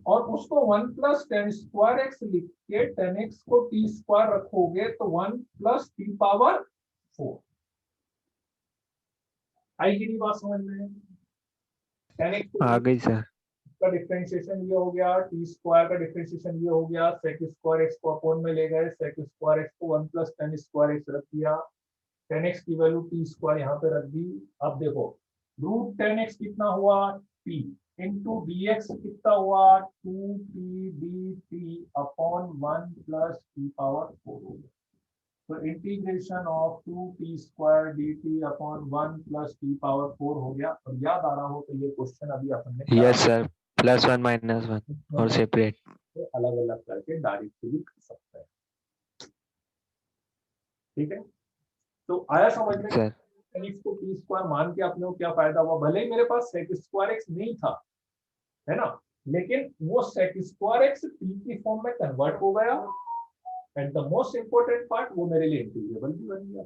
और उसको 1 प्लस tan स्क्वायर x लिख के tan x को t स्क्वायर रखोगे तो 1 प्लस t पावर 4 आएगी। नहीं बात समझ में? tan x आ गई सर। का डिफरेंशिएशन ये हो गया, टी स्क्वायर का डिफरेंशिएशन ये हो गया, sec स्क्वायर x को अपॉन में ले गए, sec स्क्वायर x को 1 प्लस tan स्क्वायर x रख दिया, tan x की वैल्यू t स्क्वायर यहाँ पे रख दी। अब देखो रूट tan x कितना हुआ t इंटू dx कितना हुआ 2t dt upon 1 plus t power 4 हो गया। तो integration of 2t square dt upon 1 plus t power 4 हो गया। और याद आ रहा हो तो ये क्वेश्चन अभी अपन ने यस सर, +1 -1 और सेपरेट। अलग अलग करके डायरेक्टली कर सकते हैं। ठीक है, तो आया समझ में सर tan x को t स्क्वायर मान के अपने को क्या फायदा हुआ? भले ही मेरे पास sec स्क्वायर x नहीं था, है ना, लेकिन वो sec स्क्वायर x t की फॉर्म में कन्वर्ट हो गया and the most important part वो मेरे लिए इंटीग्रेबल भी बन गया।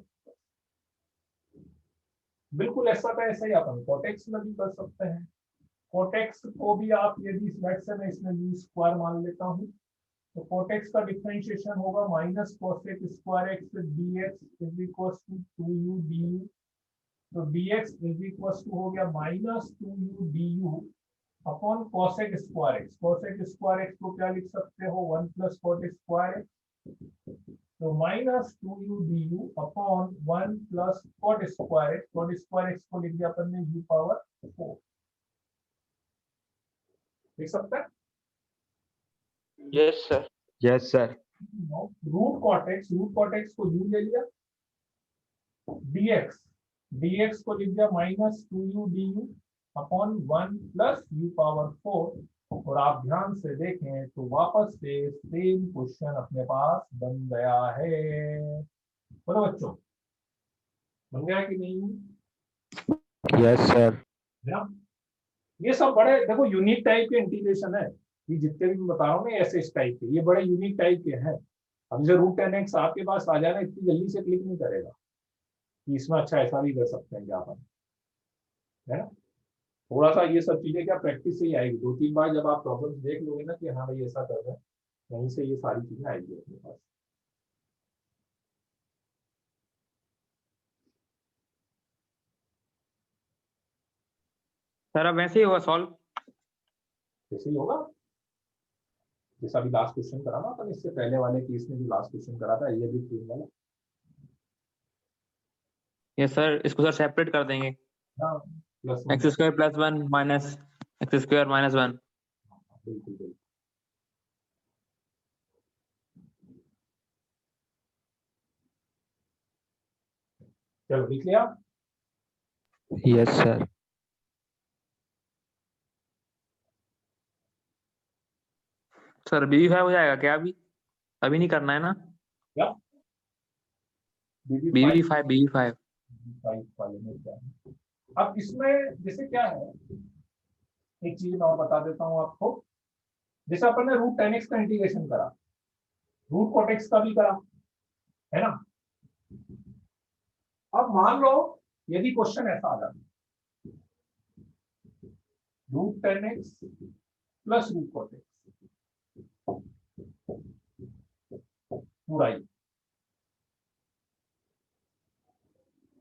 बिल्कुल ऐसा का ऐसा ही अपन cot x में भी कर सकते हैं। cot x को भी आप यदि से मैं इसमें u स्क्वायर मान लेता हूँ तो cot x का डिफरेंशिएशन होगा minus cosec square x dx is equal to 2u du। तो dx इज इक्वल टू हो गया minus 2u du upon cosec square x। cosec square x को क्या लिख सकते हो 1 प्लस cot स्क्वायर x, तो minus 2u du upon 1 plus cot square x। cot square x को लिख दिया अपन ने u पावर 4। लिख सकते हैं? Yes sir. Yes sir. Root cot X को u ले लिया, dx को लिख दिया minus 2u du upon 1 plus u power 4। और आप ध्यान से देखें तो वापस से सेम क्वेश्चन अपने पास बन गया है। बोलो बच्चों, बन गया कि नहीं? Yes sir. ये सब बड़े देखो यूनिक टाइप के इंटीग्रेशन है। ये जितने भी मैं बता रहा हूँ ना ऐसे इस टाइप के, ये बड़े यूनिक टाइप के हैं। अब जैसे रूट tan x आपके पास आ जाए इतनी जल्दी से क्लिक नहीं करेगा कि इसमें अच्छा ऐसा भी कर सकते हैं क्या अपन, है ना? थोड़ा सा ये सब चीजें क्या प्रैक्टिस से ही आएगी। 2-3 बार जब आप प्रॉब्लम्स देख लोगे ना कि हाँ भाई ऐसा कर रहे हैं, वहीं से ये सारी चीजें आएगी अपने पास। सर अब वैसे ही होगा सॉल्व। जैसे ही होगा, जैसा अभी लास्ट क्वेश्चन करा ना अपन, इससे पहले वाले केस में जो लास्ट क्वेश्चन करा था ये भी प्रूव वाला। यस सर, इसको सर सेपरेट कर देंगे। हाँ, plus x square plus 1 minus x square minus 1। बिल्कुल बिल्कुल। चलो लिख लिया। Yes sir. सर BB5 हो जाएगा क्या? अभी नहीं करना है ना? क्या BB5 वाले में क्या है? अब इसमें जैसे क्या है, एक चीज मैं और बता देता हूँ आपको। जैसे अपन ने रूट tan x का इंटीग्रेशन करा, रूट cot x का भी करा, है ना? अब मान लो यदि क्वेश्चन ऐसा आ जाता, root 10x plus root cot x पूरा ही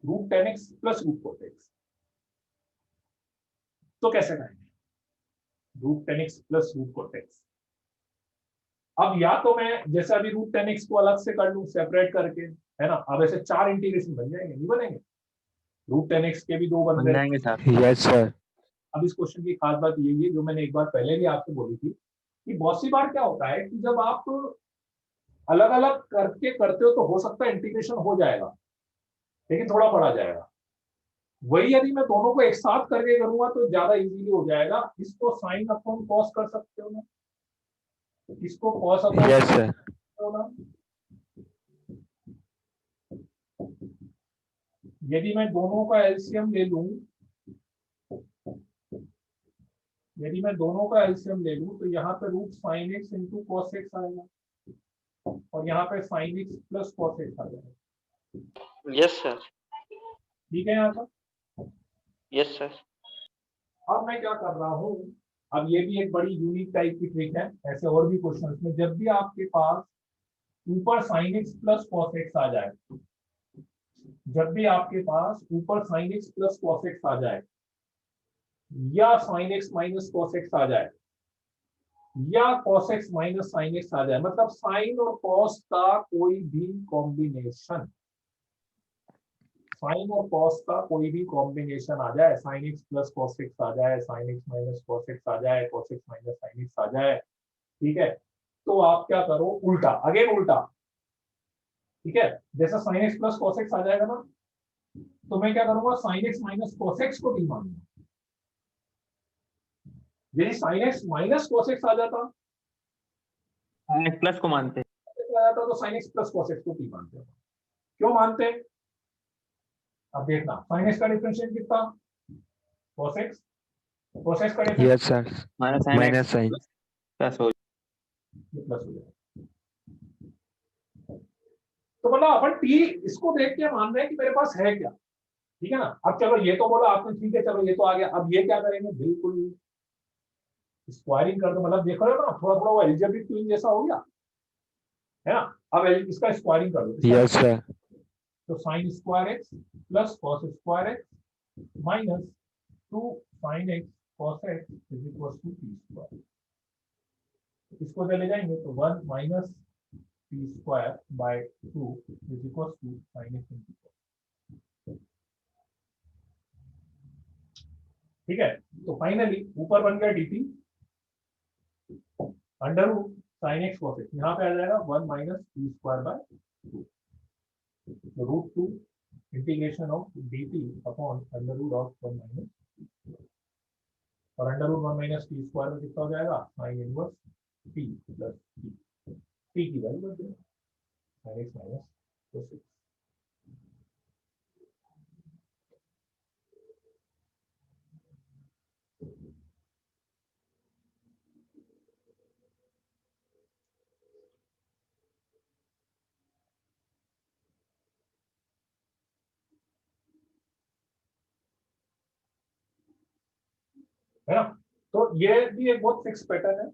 root 10x plus root cot x. तो कैसे करेंगे root 10x plus root cot x? अब या तो मैं जैसे अभी रूट 10x को अलग से कर लूं सेपरेट करके, है ना। अब ऐसे 4 इंटीग्रेशन बन जाएंगे, नहीं बनेंगे? रूट 10x के भी 2 बन बन गए। जाएंगे सर। Yes sir. अब इस क्वेश्चन की खास बात यही है जो मैंने एक बार पहले भी आपको बोली थी कि बहुत सी बार क्या होता है कि जब आप अलग अलग करके करते हो तो हो सकता है इंटीग्रेशन हो जाएगा लेकिन थोड़ा बढ़ा जाएगा। वही यदि मैं दोनों को एक साथ करके करूंगा तो ज्यादा इजीली हो जाएगा। इसको साइन अपॉन कॉस कर सकते हो ना, इसको कॉस अपॉन यस सर। ना। यदि मैं दोनों का एलसीएम ले लूं, यदि मैं दोनों का एलसीएम ले लूं तो यहाँ पे root sine x into cos x आएगा और यहाँ पे sine x plus cos x आ जाएगा। Yes sir. ठीक है यहाँ पर। Yes sir. अब मैं क्या कर रहा हूँ, अब ये भी एक बड़ी यूनिक टाइप की ट्रिक है। ऐसे और भी क्वेश्चन में जब भी आपके पास ऊपर sine x plus cos x आ जाए, जब भी आपके पास ऊपर sine x plus cos x आ जाए या sine x minus cos x आ जाए या cos x minus sine x आ जाए, मतलब साइन और cos का कोई भी कॉम्बिनेशन, साइन और cos का कोई भी कॉम्बिनेशन आ जाए, sine x plus cos x आ जाए, sine x minus cos x आ जाए, cos x minus sine x आ जाए, ठीक है। तो आप क्या करो, उल्टा, अगेन उल्टा, ठीक है। जैसा sine x plus cos x आ जाएगा ना तो मैं क्या करूंगा, sine x minus cos x को टी मानूंगा। यदि sine x minus cos x आ जाता प्लस को मानते हैं। आ जाता तो sine x plus cos x को टी मानते हैं। क्यों मानते हैं? अब देखना, साइन एक्स का डिफरेंशिएट कितना, cos x, cos x का differentiate yes sir. Minus sine plus हो प्लस हो जाएगा। तो मतलब अपन टी इसको देख के मान रहे हैं कि मेरे पास है क्या, ठीक है ना। अब चलो ये तो बोला आपने, ठीक है चलो ये तो आ गया। अब ये क्या करेंगे, बिल्कुल स्क्वायरिंग कर दो, मतलब देख रहे हो ना थोड़ा थोड़ा वो एल्जेब्रिक ट्विन जैसा हो गया, है ना। अब इसका स्क्वायरिंग कर दो। Yes sir. तो sine square x plus cos square x minus 2 sine x cos x is equal to T square. इसको चले जाएंगे तो 1 minus t square by 2 is equal to sine x into cos. ठीक है। तो फाइनली ऊपर बन गया dt under root sine x cos x, यहाँ पे आ जाएगा 1 minus t square by 2 root 2 integration of dt upon under root of 1 minus, और under root 1 minus t square में कितना हो जाएगा, sine inverse t plus t की वैल्यू बन जाएगी sine x minus cos x. है ना। तो ये भी एक बहुत फिक्स पैटर्न है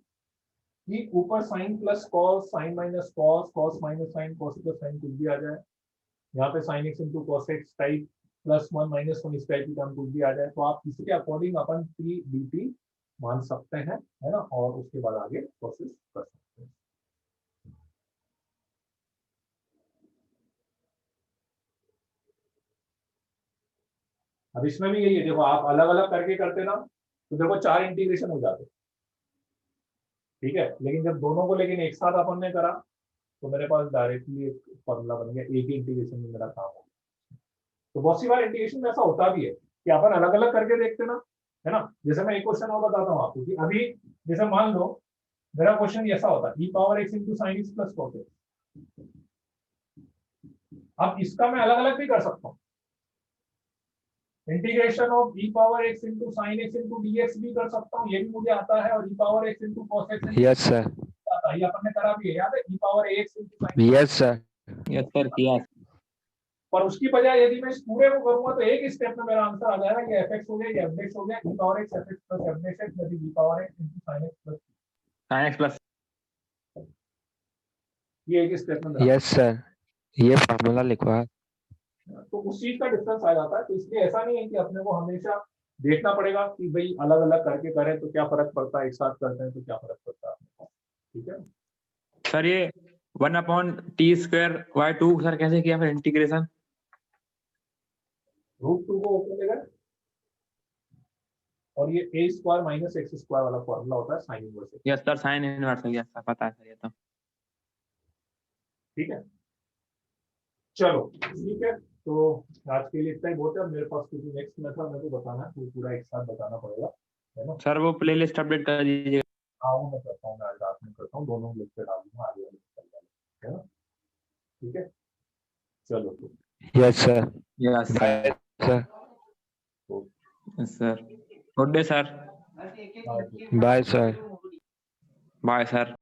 कि ऊपर sine plus cos, sine minus cos, cos minus sine, cos plus sine कुछ भी आ जाए, यहाँ पे sine x into cos X type plus 1 minus 1 इस टाइप की टर्म कुछ भी आ जाए, तो आप इसके अकॉर्डिंग अपन टी dt मान सकते हैं, है ना, और उसके बाद आगे प्रोसेस कर सकते हैं। अब इसमें भी यही है, देखो आप अलग अलग करके करते ना तो देखो 4 इंटीग्रेशन हो जाते, ठीक है। लेकिन जब दोनों को लेकिन एक साथ अपन ने करा तो मेरे पास डायरेक्टली एक फॉर्मूला बन गया, एक ही इंटीग्रेशन में मेरा काम हो। तो बहुत सी बार इंटीग्रेशन में ऐसा होता भी है कि अपन अलग अलग करके देखते ना, है ना। जैसे मैं एक क्वेश्चन और बताता हूँ आपको कि अभी जैसे मान लो मेरा क्वेश्चन ऐसा होता है, e power x into sine x plus cos x. अब इसका मैं अलग अलग भी कर सकता हूँ, integration of e power x into sine x into dx भी कर सकता हूँ, ये भी मुझे आता है, और e power x into cos x yes sir. आता है, ये अपन ने करा भी है, याद है, e power x into sine. Yes sir. Yes sir किया। पर उसकी बजाय यदि मैं इस पूरे को करूंगा तो एक स्टेप में मेरा आंसर आ जाएगा कि एफ एक्स हो गया, एफ एक्स हो गया, e power x f x plus f x यदि b power x into sine x plus, sin x plus ये एक स्टेप में मेरा यस सर, ये फॉर्मूला लिखवा। तो उस चीज का डिफरेंस आ जाता है। तो इसलिए ऐसा नहीं है कि अपने को हमेशा देखना पड़ेगा कि भाई अलग अलग करके करें तो क्या फर्क पड़ता है, एक साथ करते हैं तो क्या फर्क पड़ता है। ठीक है, सर ये 1/t²/2 सर कैसे किया फिर इंटीग्रेशन? √2 को ऊपर ले गए और ये a square minus x square वाला फॉर्मूला होता है sine inverse. Yes sir sin inverse yes sir पता है सर ये तो। ठीक है, चलो ठीक है, तो आज के लिए इतना ही बहुत है। मेरे पास क्योंकि नेक्स्ट मेथड मेरे को बताना है, तो पूरा एक साथ बताना पड़ेगा, है ना। सर वो प्लेलिस्ट अपडेट कर दीजिएगा। हाँ वो मैं करता हूँ, मैं आज रात में करता हूँ, दोनों लिख के डाल दूंगा आगे वाले चल जाएगा, है ना। ठीक है, चलो तो yes sir, yes bye sir, sir good day sir. हाँ, बाय सर। Bye sir.